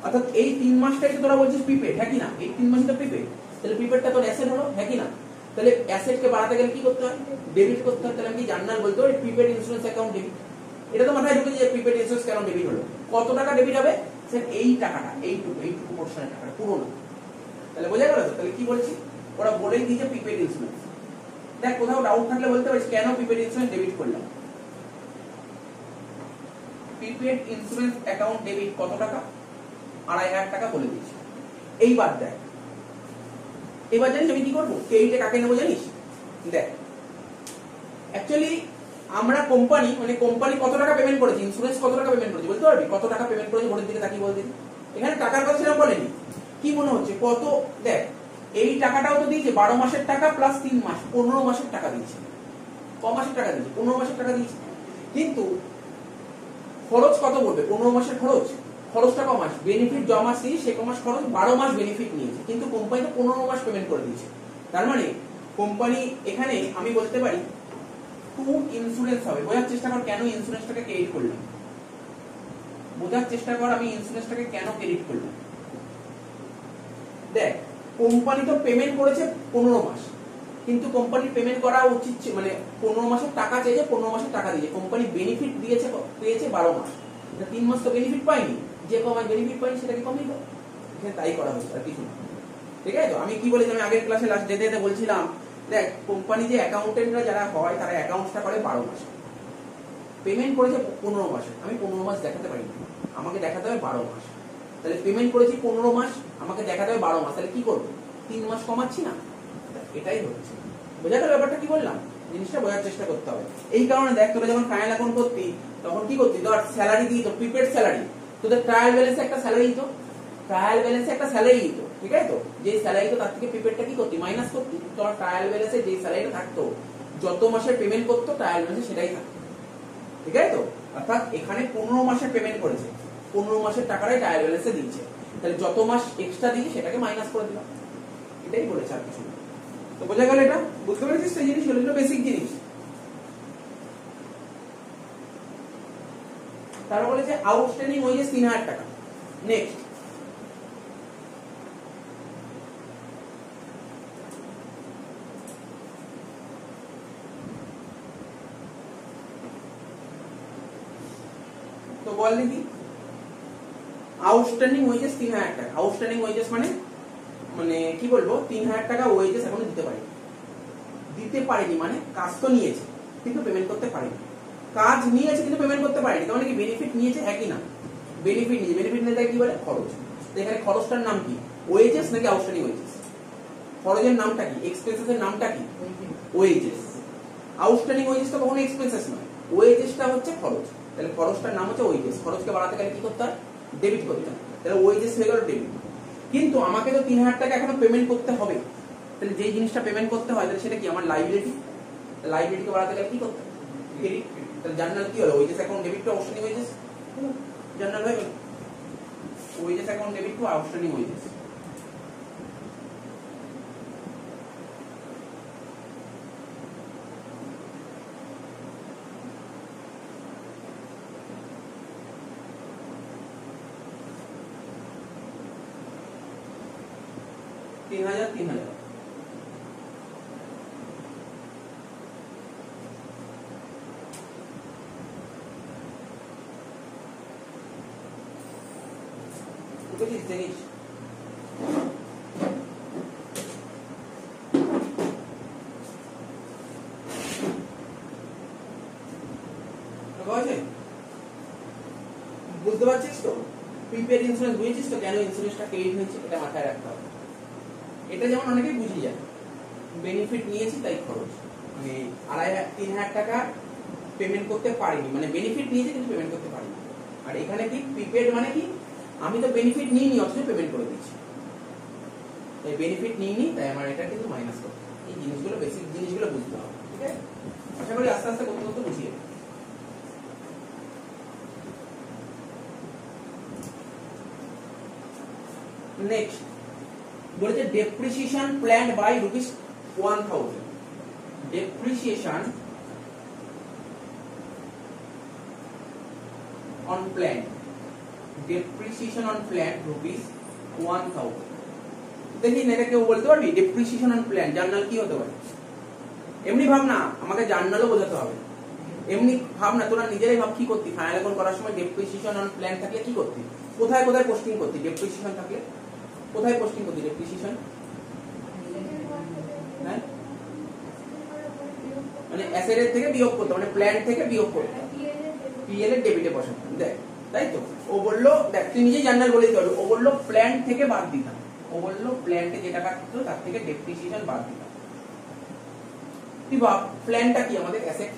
অর্থাৎ এই 3 মাসটাই তো তোরা বলছিস প্রিপেড, হ্যাঁ কি না? এই 3 মাসটা প্রিপেড, তাহলে প্রিপেডটা তোর অ্যাসেট হলো, হ্যাঁ কি না? তাহলে অ্যাসেটকে বাড়াতে গেলে কি করতে হয়? ডেবিট করতে হয়। তাহলে আমি জার্নাল বলতে পারি প্রিপেড ইন্স্যুরেন্স অ্যাকাউন্ট ডেবিট। এটা তো মাথায় ঢুকে যে প্রিপেড ইন্স্যুরেন্স অ্যাকাউন্ট ডেবিট হলো। কত টাকা ডেবিট হবে? স্যার এই টাকাটা, এইটুকু পোরশনের টাকা, পুরো না। তাহলে বোঝা গেল তো? তাহলে কি বলছি? ওরা বলেই দিয়েছে প্রিপেড ইন্স্যুরেন্স। দেখ, কোথাও ডাউট থাকলে বলতে পারিস কেন প্রিপেড ইন্স্যুরেন্স ডেবিট করলাম। প্রিপেড ইন্স্যুরেন্স অ্যাকাউন্ট ডেবিট কত টাকা? 2500 টাকা বলে দিয়েছি। এইবার দেখ, এবার জানিস আমি কি করবো? ক্রেডিটে কাকে নেবো জানিস? দেখ, অ্যাকচুয়ালি আমরা কোম্পানি, মানে কোম্পানি কত টাকা পেমেন্ট করেছে, ইন্স্যুরেন্স কত টাকা পেমেন্ট করেছে বলতে পারবি? কত টাকা পেমেন্ট করেছে ভোরের দিকে তাকিয়ে বলতে। এখানে টাকার কথা সেরকম বলেনি, কি মনে হচ্ছে কত? দেখ, এই টাকাটাও তো দিয়েছে 12 মাসের টাকা প্লাস 3 মাস, 15 মাসের টাকা দিয়েছে। ক মাসের টাকা দিয়েছে? 15 মাসের টাকা দিয়েছে। কিন্তু খরচ কত পড়বে? 15 মাসের খরচ, খরচটা ক মাস? বেনিফিট জমা সে সে ক মাস খরচ, 12 মাস বেনিফিট নিয়েছে, কিন্তু কোম্পানি তো 15 মাস পেমেন্ট করে দিয়েছে। তার মানে কোম্পানি এখানে আমি বলতে পারি টু ইন্স্যুরেন্স হবে। বোঝার চেষ্টা কর কেন ইন্স্যুরেন্সটাকে ক্রেডিট করলাম, বোঝার চেষ্টা কর আমি ইন্স্যুরেন্সটাকে কেন ক্রেডিট করলাম। দেখ, কোম্পানি তো পেমেন্ট করেছে 15 মাস, কিন্তু কোম্পানির পেমেন্ট করা উচিত, মানে 15 মাসের টাকা চেয়েছে, 15 মাসের টাকা দিয়েছে। কোম্পানি বেনিফিট দিয়েছে, পেয়েছে 12 মাস, 3 মাস তো বেনিফিট পাইনি। যে কমায় বেনিফিট পাইনি সেটাকে কমিয়ে দাও। এখানে তাই করা হচ্ছে, আর কিছু না। ঠিক আছে তো? আমি কি বলেছি, আমি আগের ক্লাসে লাস্ট যেতে যেতে বলছিলাম, দেখ কোম্পানি যে অ্যাকাউন্টেন্টরা যারা হয় তারা অ্যাকাউন্টসটা করে 12 মাসে, পেমেন্ট করেছে 15 মাসে। আমি 15 মাস দেখাতে পারি না, আমাকে দেখাতে হবে 12 মাস। তাহলে পেমেন্ট করেছি 15 মাস, আমাকে দেখাতে হবে 12 মাস। তাহলে কি করবো? 3 মাস কমাচ্ছি না? এটাই হচ্ছে। বোঝা গেল ব্যাপারটা কি বললাম? জিনিসটা বোঝার চেষ্টা করতে হবে। এই কারণে দেখ, তোরা যখন ফাইনাল অ্যাকাউন্ট করতি তখন কি করতি? ধর স্যালারি দিত, প্রিপেড স্যালারি, তোদের ট্রায়াল ব্যালেন্সে একটা স্যালারি দিত, ট্রায়াল ব্যালেন্সে একটা স্যালারি দিত, ঠিক আছে তো? যে স্যালারি তো তার থেকে প্রিপেডটা কি করতি? মাইনাস করতি। তোর ট্রায়াল ব্যালেন্সে যে স্যালারিটা থাকতো, যত মাসের পেমেন্ট করতো ট্রায়াল ব্যালেন্সে সেটাই থাকতো, ঠিক আছে তো? অর্থাৎ এখানে 15 মাসের পেমেন্ট করেছে, 15 মাসের টাকাটাই ট্রায়াল ব্যালেন্সে দিচ্ছে, তাহলে যত মাস এক্সট্রা দিয়েছে সেটাকে মাইনাস করে দিলাম। এটাই বলেছে, আর কিছু না। তো বোঝা গেল? এটা বুঝতে পেরেছিস? এই জিনিসগুলো, এগুলো বেসিক জিনিস। তারা বলেছে আউটস্ট্যান্ডিং ওয়েজেস 3000 টাকা। নেক্সট, তো বল দেখি, আউটস্ট্যান্ডিং ওয়েজেস 3000 টাকা। আউটস্ট্যান্ডিং ওয়েজেস মানে মানে কি বলবো, 3000 টাকা ওয়েজেস এখনো দিতে পারেনি, মানে কাজ তো নিয়েছে কিন্তু পেমেন্ট করতে পারেনি। কাজ নিয়েছে কিন্তু পেমেন্ট করতে পারেনি, তার মানে কি বেনিফিট নিয়েছে? একই না, বেনিফিট নিয়েছে। বেনিফিট নিয়ে কি বলে? খরচ। এখানে খরচটার নাম কি? ওয়েজেস নাকি আউটস্ট্যান্ডিং ওয়েজেস? খরচের নামটা কি? এক্সপেন্সেস এর নামটা কি? ওয়েজেস। আউটস্ট্যান্ডিং ওয়েজেস তো কখনো এক্সপেন্সেস নয়, ওয়েজেসটা হচ্ছে খরচ। তাহলে খরচটার নাম হচ্ছে ওয়েজেস। খরচকে বাড়াতে গেলে কি করতে হয়? ডেবিট করতে হয়। তাহলে ওয়েজেস হয়ে গেল ডেবিট। কিন্তু আমাকে তো 3000 টাকা এখনো পেমেন্ট করতে হবে, তাহলে যে জিনিসটা পেমেন্ট করতে হয় তাহলে সেটা কি? আমার লাইবিলিটি। লাইবিলিটিকে বাড়াতে গেলে কি করতে হয়? ক্রেডিট। তাহলে জার্নাল কি হলো? Wages account debit to outstanding wages, journal হয়ে গেল wages account debit to outstanding wages. তিন হাজার বুঝিস দেখিস বুঝতে পারছিস তো? প্রিপেড ইন্স্যুরেন্স বুঝেছিস তো কেন ইন্স্যুরেন্সটা ক্রেডিট হয়েছে? এটা মাথায় রাখতে হবে। এটা যেমন অনেকেই বুঝিয়ে যায়, বেনিফিট নিয়েছি তাই খরচ, মানে 2,500-3,000 টাকা পেমেন্ট করতে পারিনি, মানে বেনিফিট নিয়েছি কিন্তু পেমেন্ট করতে পারিনি। আর এখানে কি প্রিপেড মানে কি, আমি তো বেনিফিট নিইনি অথচ পেমেন্ট করে দিচ্ছি, তাই বেনিফিট নিইনি তাই আমার এটা কিন্তু মাইনাস করতে। এই জিনিসগুলো বেসিক জিনিসগুলো বুঝতে হবে, ঠিক আছে? আশা করি আস্তে আস্তে করতে করতে বুঝিয়ে। নেক্সট বলেছে depreciation plant by ₹1000। Depreciation on plan, depreciation on plan ₹1000। দেখি না, এটা কেউ বলতে পারবি ডেপ্রিসিয়েশন অন প্ল্যান জার্নাল কি হতে পারে? এমনি ভাব না, আমাকে জার্নালও বোঝাতে হবে। এমনি ভাব না, তোরা নিজেরাই ভাব কি করতি ফাইনাল অ্যাকাউন্ট করার সময়। ডেপ্রিসিয়েশন অন প্ল্যান থাকলে কি করতি? কোথায় কোথায় পোস্টিং করতি? ডেপ্রিসিয়েশন থাকলে কোথায় পোস্টিং করতি? ডেপ্রিসিয়েশন হ্যাঁ মানে অ্যাসেট থেকে বিয়োগ করতে, মানে প্ল্যান থেকে বিয়োগ করতে, পিএল এর ডেবিটে বসাতে। দেখ তাই তো, ও বললো, দেখ তুই নিজেই জার্নাল বলেই পারবি, ও বললো প্ল্যান থেকে বাদ দিতাম, ও বললো প্ল্যান্টে যে টাকা থাকতো তার থেকে ডেপ্রিসিয়েশন বাদ দিতাম। তুই ভাব প্ল্যানটা কি আমাদের অ্যাসেট,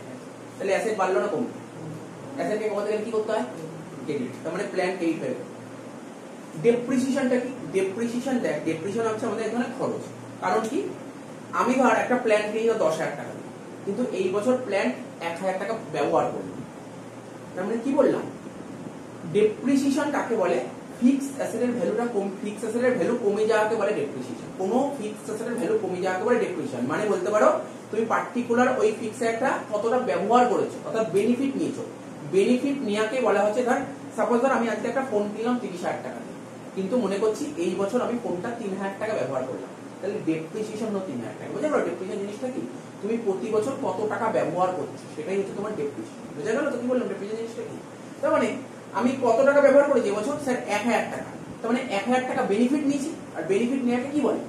তাহলে অ্যাসেট বাড়লো না কমলো? অ্যাসেটকে কমাতে গেলে কি করতে হয়? ক্রেডিট, তার মানে প্ল্যান ক্রেডিট হয়ে গেল। ডেপ্রিসিয়েশনটা কি? ডেপ্রিসিয়েশন দেখ, ডেপ্রিসিয়েশন হচ্ছে আমাদের এখানে খরচ। কারণ কি, আমি ধর একটা প্ল্যান কিনি 10,000 টাকা, কিন্তু এই বছর প্ল্যান 1,000 টাকা ব্যবহার করলাম, তার মানে কি বললাম? ডেপ্রিসিয়েশন কাকে বলে? ফিক্সড অ্যাসেটের ভ্যালুটা ফিক্সড অ্যাসেটের ভ্যালু কমে যাওয়াকে বলে ডেপ্রিসিয়েশন। কোনো ফিক্সড অ্যাসেটের ভ্যালু কমে যাওয়াকে বলে ডেপ্রিসিয়েশন। মানে বলতে পারো তুমি পার্টিকুলার ওই ফিক্সড অ্যাসেটটা কতটা ব্যবহার করেছো, অর্থাৎ বেনিফিট নিয়েছো। বেনিফিট নেওয়াকে বলা হচ্ছে, ধর সাপোজ ধর আমি আজকে একটা ফোন কিনলাম 30,000 টাকা দিয়ে, কিন্তু মনে করছি এই বছর আমি ফোনটা 3,000 টাকা ব্যবহার করলাম, তাহলে ডেপ্রিসিয়েশন হলো 3,000 টাকা। বুঝা গেল ডেপ্রিসিয়েশন জিনিসটা কি? তুমি প্রতি বছর কত টাকা ব্যবহার করছো সেটাই হচ্ছে তোমার ডেপ্রিসিয়েশন। বুঝা গেল তো কি বললাম ডেপ্রিসিয়েশন জিনিসটা কি? তার মানে আমি কত টাকা ব্যবহার করেছি এবছর? স্যার 1,000 টাকা, তার মানে 1,000 টাকা বেনিফিট নিয়েছি, আর বেনিফিট নেওয়াকে কি বলে?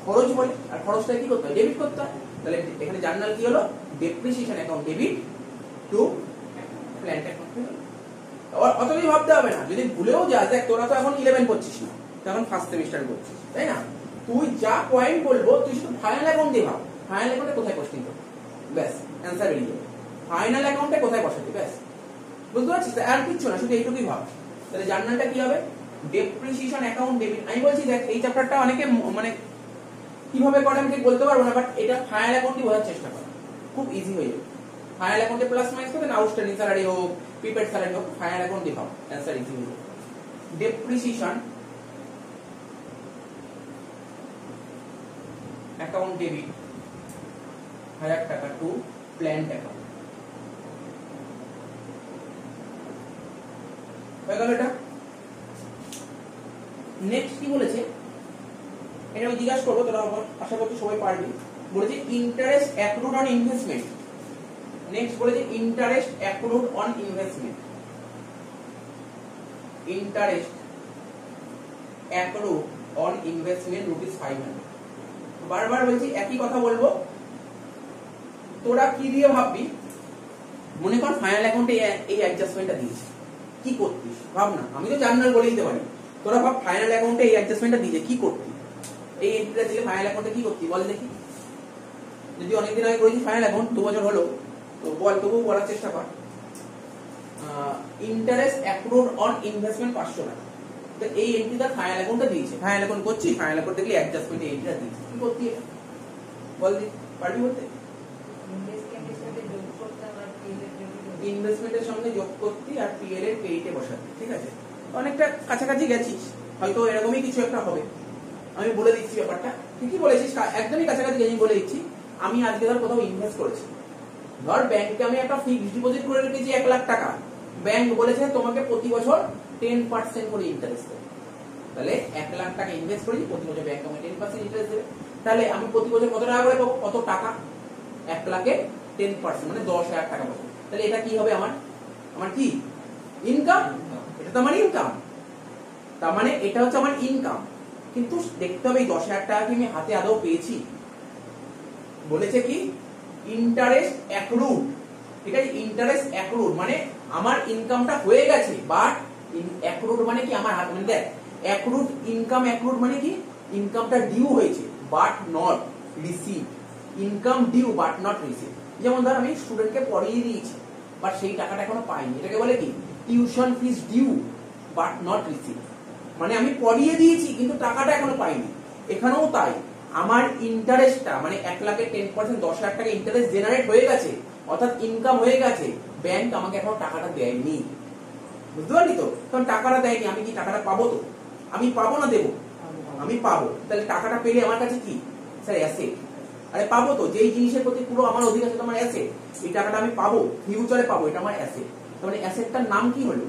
খরচ বলে। আর খরচটা কি করতে হয়? ডেবিট করতে হয়। তাহলে এখানে জার্নাল কি হলো? Depreciation account debit to plan account. অতই ভাবতে হবে না, যদি ভুলেও যাস, দেখ তোরা তো এখন 11 পড়ছিস না, তখন ফার্স্ট সেমিস্টার করছিস, তাই না? তুই যা পয়েন্ট বলবো তুই শুধু ফাইনাল অ্যাকাউন্ট দিয়ে ভাব, ফাইনাল অ্যাকাউন্টে কোথায় পোস্টিং করবি, ব্যাস অ্যান্সার বেরিয়ে যাবে। ফাইনাল অ্যাকাউন্টে কোথায় বসাবি, ব্যাস। বুঝতে পারছিস? আর কিচ্ছু না, শুধু এইটুকুই ভাব। তাহলে জার্নালটা কি হবে? Depreciation account debit. আমি বলছি দেখ এই চ্যাপ্টারটা অনেকে মানে কিভাবে করে আমি ঠিক বলতে পারবো না, বাট এটা ফাইনাল অ্যাকাউন্টই বোঝার চেষ্টা করো, খুব ইজি হয়ে যাবে। ফাইনাল অ্যাকাউন্টে প্লাস মাইনাস করবেন, আউটস্ট্যান্ডিং স্যালারি হোক, প্রিপেড স্যালারি হোক, ফাইনাল অ্যাকাউন্ট দিয়ে পাও, অ্যান্সার ইজি হয়ে যাবে। ডেপ্রিসিয়েশন অ্যাকাউন্ট ডেবিট 1,000 টাকা টু প্ল্যান্ড অ্যাকাউন্ট। হয়ে গেল এটা। নেক্সট কি বলেছে এটা আমি জিজ্ঞাসা করবো, তোরা আশা করছি সবাই পারবি। বলেছে interest accrued on investment. Next বলেছে interest accrued on investment. Interest accrued on investment ₹500। বারবার বলছি একই কথা বলবো, তোরা কি দিয়ে ভাববি? মনে কর ফাইনাল অ্যাকাউন্টে এই অ্যাডজাস্টমেন্টটা দিয়েছে, কি করতিস ভাব না। আমি তো জার্নাল বলে দিতে পারি, তোরা ভাব ফাইনাল অ্যাকাউন্টে এই অ্যাডজাস্টমেন্টটা দিয়েছে কি করতি? এই এন্ট্রিটা দিলে ফাইনাল অ্যাকাউন্টে কি করতি বল দেখি। যদি অনেকদিন আগে করেছি ফাইনাল অ্যাকাউন্ট, 2 বছর হলো, তো বল, তবুও বলার চেষ্টা কর। ইন্টারেস্ট অ্যাক্রুড অন ইনভেস্টমেন্ট 500 টাকা। তো এই এন্ট্রিটা ফাইনাল অ্যাকাউন্টে দিয়েছে, ফাইনাল অ্যাকাউন্ট করছি, ফাইনাল অ্যাকাউন্ট দেখলে অ্যাডজাস্টমেন্ট এন্ট্রিটা দিয়েছে, কি করতি এটা বল দেখি, পারবি বলতে? ইনভেস্টমেন্টের সঙ্গে যোগ করতি আর পিএল এর পেইটে বসাতি, ঠিক আছে? অনেকটা কাছাকাছি গেছিস, হয়তো এরকমই কিছু একটা হবে। আমি বলে দিচ্ছি ব্যাপারটা, ঠিকই বলেছিস, একদমই কাছাকাছি গেছি। বলে দিচ্ছি, আমি আজকে ধর কোথাও ইনভেস্ট করেছি, ধর ব্যাংকে আমি একটা ফিক্সড ডিপোজিট করে রেখেছি 1,00,000 টাকা, ব্যাংক বলেছে তোমাকে প্রতি বছর 10% করে ইন্টারেস্ট দেবে। তাহলে 1,00,000 টাকা ইনভেস্ট করেছি, প্রতি বছর ব্যাংক আমাকে 10% ইন্টারেস্ট দেবে। তাহলে আমি প্রতি বছর কত টাকা করে পাবো? কত টাকা? 1,00,000-এ 10% মানে 10,000 টাকা পাবো। তাহলে এটা কি হবে? আমার কি ইনকাম, এটা তো আমার ইনকাম। তার মানে এটা হচ্ছে আমার ইনকাম। কিন্তু দেখতে হবে এই 10,000 টাকা কি আমি হাতে আদৌ পেয়েছি। বলেছে কি ইন্টারেস্ট অ্যাক্রুড, ঠিক আছে, ইন্টারেস্ট অ্যাক্রুড মানে আমার ইনকামটা হয়ে গেছে, বাট অ্যাক্রুড মানে কি আমার হাতে, মানে দেখ অ্যাক্রুড ইনকাম, অ্যাক্রুড মানে কি ইনকামটা ডিউ হয়েছে but not receive, income due but not receive. যেমন ধর আমি স্টুডেন্টকে পড়িয়ে দিয়েছি বাট সেই টাকাটা এখনো পাইনি, এটাকে বলে কি tuition fees due but not receive, মানে আমি পড়িয়ে দিয়েছি কিন্তু টাকাটা এখনো পাইনি। এখানেও তাই, আমার ইন্টারেস্টটা মানে 1 লাখের 10%, 10,000 টাকা ইন্টারেস্ট জেনারেট হয়ে গেছে, অর্থাৎ ইনকাম হয়ে গেছে, ব্যাংক আমাকে এখনো টাকাটা দেয়নি। বুঝতে পারলি তো? কারণ টাকাটা দেয়নি, আমি কি টাকাটা পাবো? তো আমি পাবো না দেবো? আমি পাবো। তাহলে টাকাটা পেলে আমার কাছে কি স্যার অ্যাসেট। আরে পাবো তো, যেই জিনিসের প্রতি পুরো আমার অধিকার আছে আমার অ্যাসেট, এই টাকাটা আমি পাবো, ফিউচারে পাবো, এটা আমার অ্যাসেট। তাহলে অ্যাসেটটার নাম কি হলো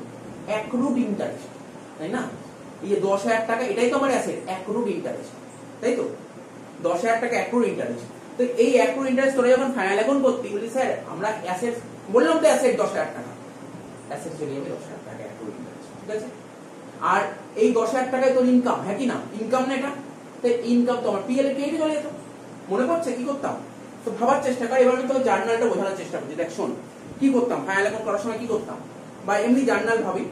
অ্যাক্রুড ইন্টারেস্ট, তাই না? এই যে 10,000 টাকা এটাই তো আমার অ্যাসেট, অ্যাক্রুড ইন্টারেস্ট, তাই তো? 10,000 টাকা অ্যাক্রুড ইন্টারেস্ট। তো এই অ্যাক্রুড ইন্টারেস্ট তোরা যখন ফাইনাল অ্যাকাউন্ট করতে বলি স্যার আমরা অ্যাসেট বললাম তো অ্যাসেট 10,000 টাকা, অ্যাসেট চলে যাবে 10,000 টাকা অ্যাক্রুড ইন্টারেস্ট, ঠিক আছে? আর এই 10,000 টাকায় তোর ইনকাম, হ্যাঁ কি না? ইনকাম না এটা? তাই ইনকাম তো আমার পিএল এ কেটে চলে যেত। মনে পড়ছে কি করতাম? তো ভাবার চেষ্টা কর, এবার আমি তোকে জার্নালটা বোঝানোর চেষ্টা করছি। দেখ শোন কি করতাম ফাইনাল অ্যাকাউন্ট করার সময়, কি করতাম বা এমনি জার্নাল ভাবি।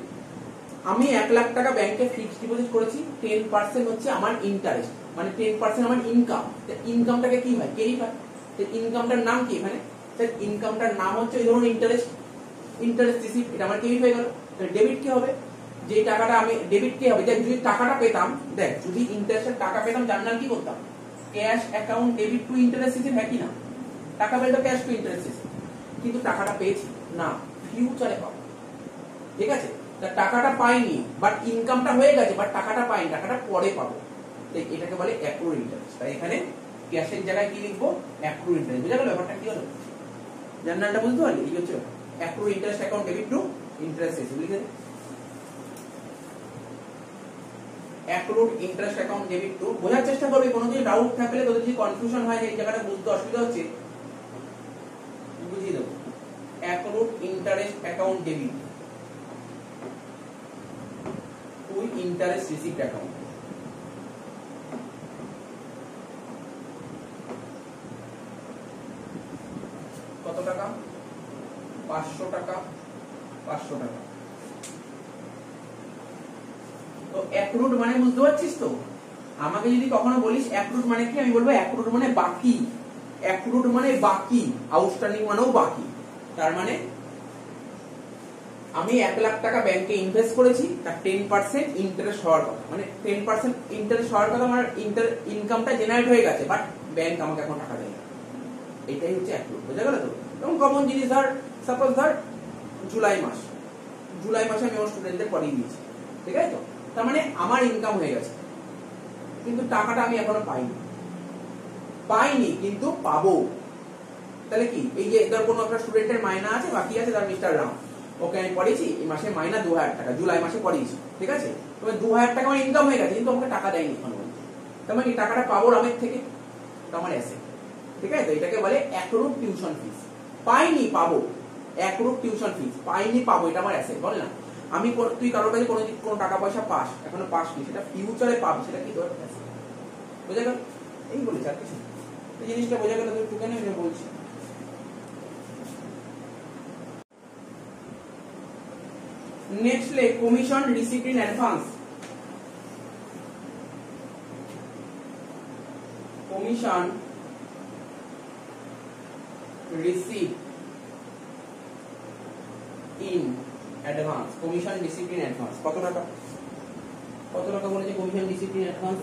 আমি 1 লাখ টাকা ব্যাংকে ফিক্সড ডিপোজিট করেছি, 10% হচ্ছে আমার ইন্টারেস্ট, মানে 10% আমার ইনকাম। ইনকামটাকে কি হয় কেই হয়, ইনকামটার নাম কি এখানে? ইনকামটার নাম হচ্ছে ওই ধরুন ইন্টারেস্ট, ইন্টারেস্ট রিসিভ, এটা আমার ক্রেডিট হয়ে গেল। ডেবিট কি হবে? যে টাকাটা আমি ডেবিট কি হবে, যদি টাকাটা পেতাম, দেখ যদি ইন্টারেস্টের টাকা পেতাম জার্নাল কি করতাম cash account debit to interest receive, হ্যাঁ কি না? টাকা পেলে তো ক্যাশ টু ইন্টারেস্ট রিসিভ, কিন্তু টাকাটা পেয়েছি না, ফিউচারে পাবো, ঠিক আছে? টাকাটা পাইনি বাট ইনকামটা হয়ে গেছে, বাট টাকাটা পাইনি, টাকাটা পরে পাবো, এটাকে বলে অ্যাক্রুড ইন্টারেস্ট। তাই এখানে ক্যাশের জায়গায় কি লিখবো অ্যাক্রুড ইন্টারেস্ট। বুঝা গেল ব্যাপারটা কি হলো? জার্নালটা বুঝতে পারলি? এই হচ্ছে accrued interest account debit to interest receive, লিখে দে accrued interest account debit to. বোঝার চেষ্টা করবি, কোনো কিছু ডাউট থাকলে তোদের যদি কনফিউশন হয় যে এই জায়গাটা বুঝতে অসুবিধা হচ্ছে বুঝিয়ে দেবো। Accrued interest account debit to interest received account. কত টাকা? 500 টাকা, 500 টাকা। তো অ্যাক্রুড মানে বুঝতে পারছিস তো? আমাকে যদি কখনো বলিস অ্যাক্রুড মানে কি, আমি বলবো অ্যাক্রুড মানে বাকি, অ্যাক্রুড মানে বাকি, আউটস্ট্যান্ডিং মানেও বাকি। তার মানে আমি 1 লাখ টাকা ব্যাংকে ইনভেস্ট করেছি, তার 10% ইন্টারেস্ট হওয়ার কথা, মানে 10% ইন্টারেস্ট হওয়ার কথা, আমার ইনকামটা জেনারেট হয়ে গেছে বাট ব্যাংক আমাকে এখন টাকা দেয় না, এটাই হচ্ছে অ্যাক্রুড। বুঝা গেল তো? এবং কমন জিনিস ধর, সাপোজ ধর জুলাই মাসে আমি আমার স্টুডেন্টদের পড়িয়ে দিয়েছি, ঠিক আছে তো? তার মানে আমার ইনকাম হয়ে গেছে কিন্তু টাকাটা আমি এখনো পাইনি কিন্তু পাবো। তাহলে কি, এই যে ধর কোনো একটা স্টুডেন্টের মাইনা আছে বাকি আছে, তার মিস্টার রাম, ওকে আমি পড়িয়েছি, এই মাসে মাইনা 2,000 টাকা, জুলাই মাসে পড়িয়েছি, ঠিক আছে? তবে 2,000 টাকা আমার ইনকাম হয়ে গেছে কিন্তু আমাকে টাকা দেয়নি এখনো। তার মানে টাকাটা পাবো রামের থেকে, এটা আমার অ্যাসেট, ঠিক আছে? তো এটাকে বলে অ্যাক্রুড টিউশন ফিস। পাইনি পাবো, অ্যাক্রুড টিউশন ফিস, পাইনি পাবো, এটা আমার অ্যাসেট। বল না, আমি তুই কারোর কাছে কোনো টাকা পয়সা পাস, এখনো পাসনি, সেটা ফিউচারে পাবি, সেটা কি তোর অ্যাসেট। বোঝা গেল? এই বলেছি, আর কিছু এই জিনিসটা বোঝা গেল তো? কেন এটা বলছি? নেক্সট লে commission received in advance. Commission received in advance, commission received in advance কত টাকা? কত টাকা বলেছে কমিশন রিসিভড ইন অ্যাডভান্স?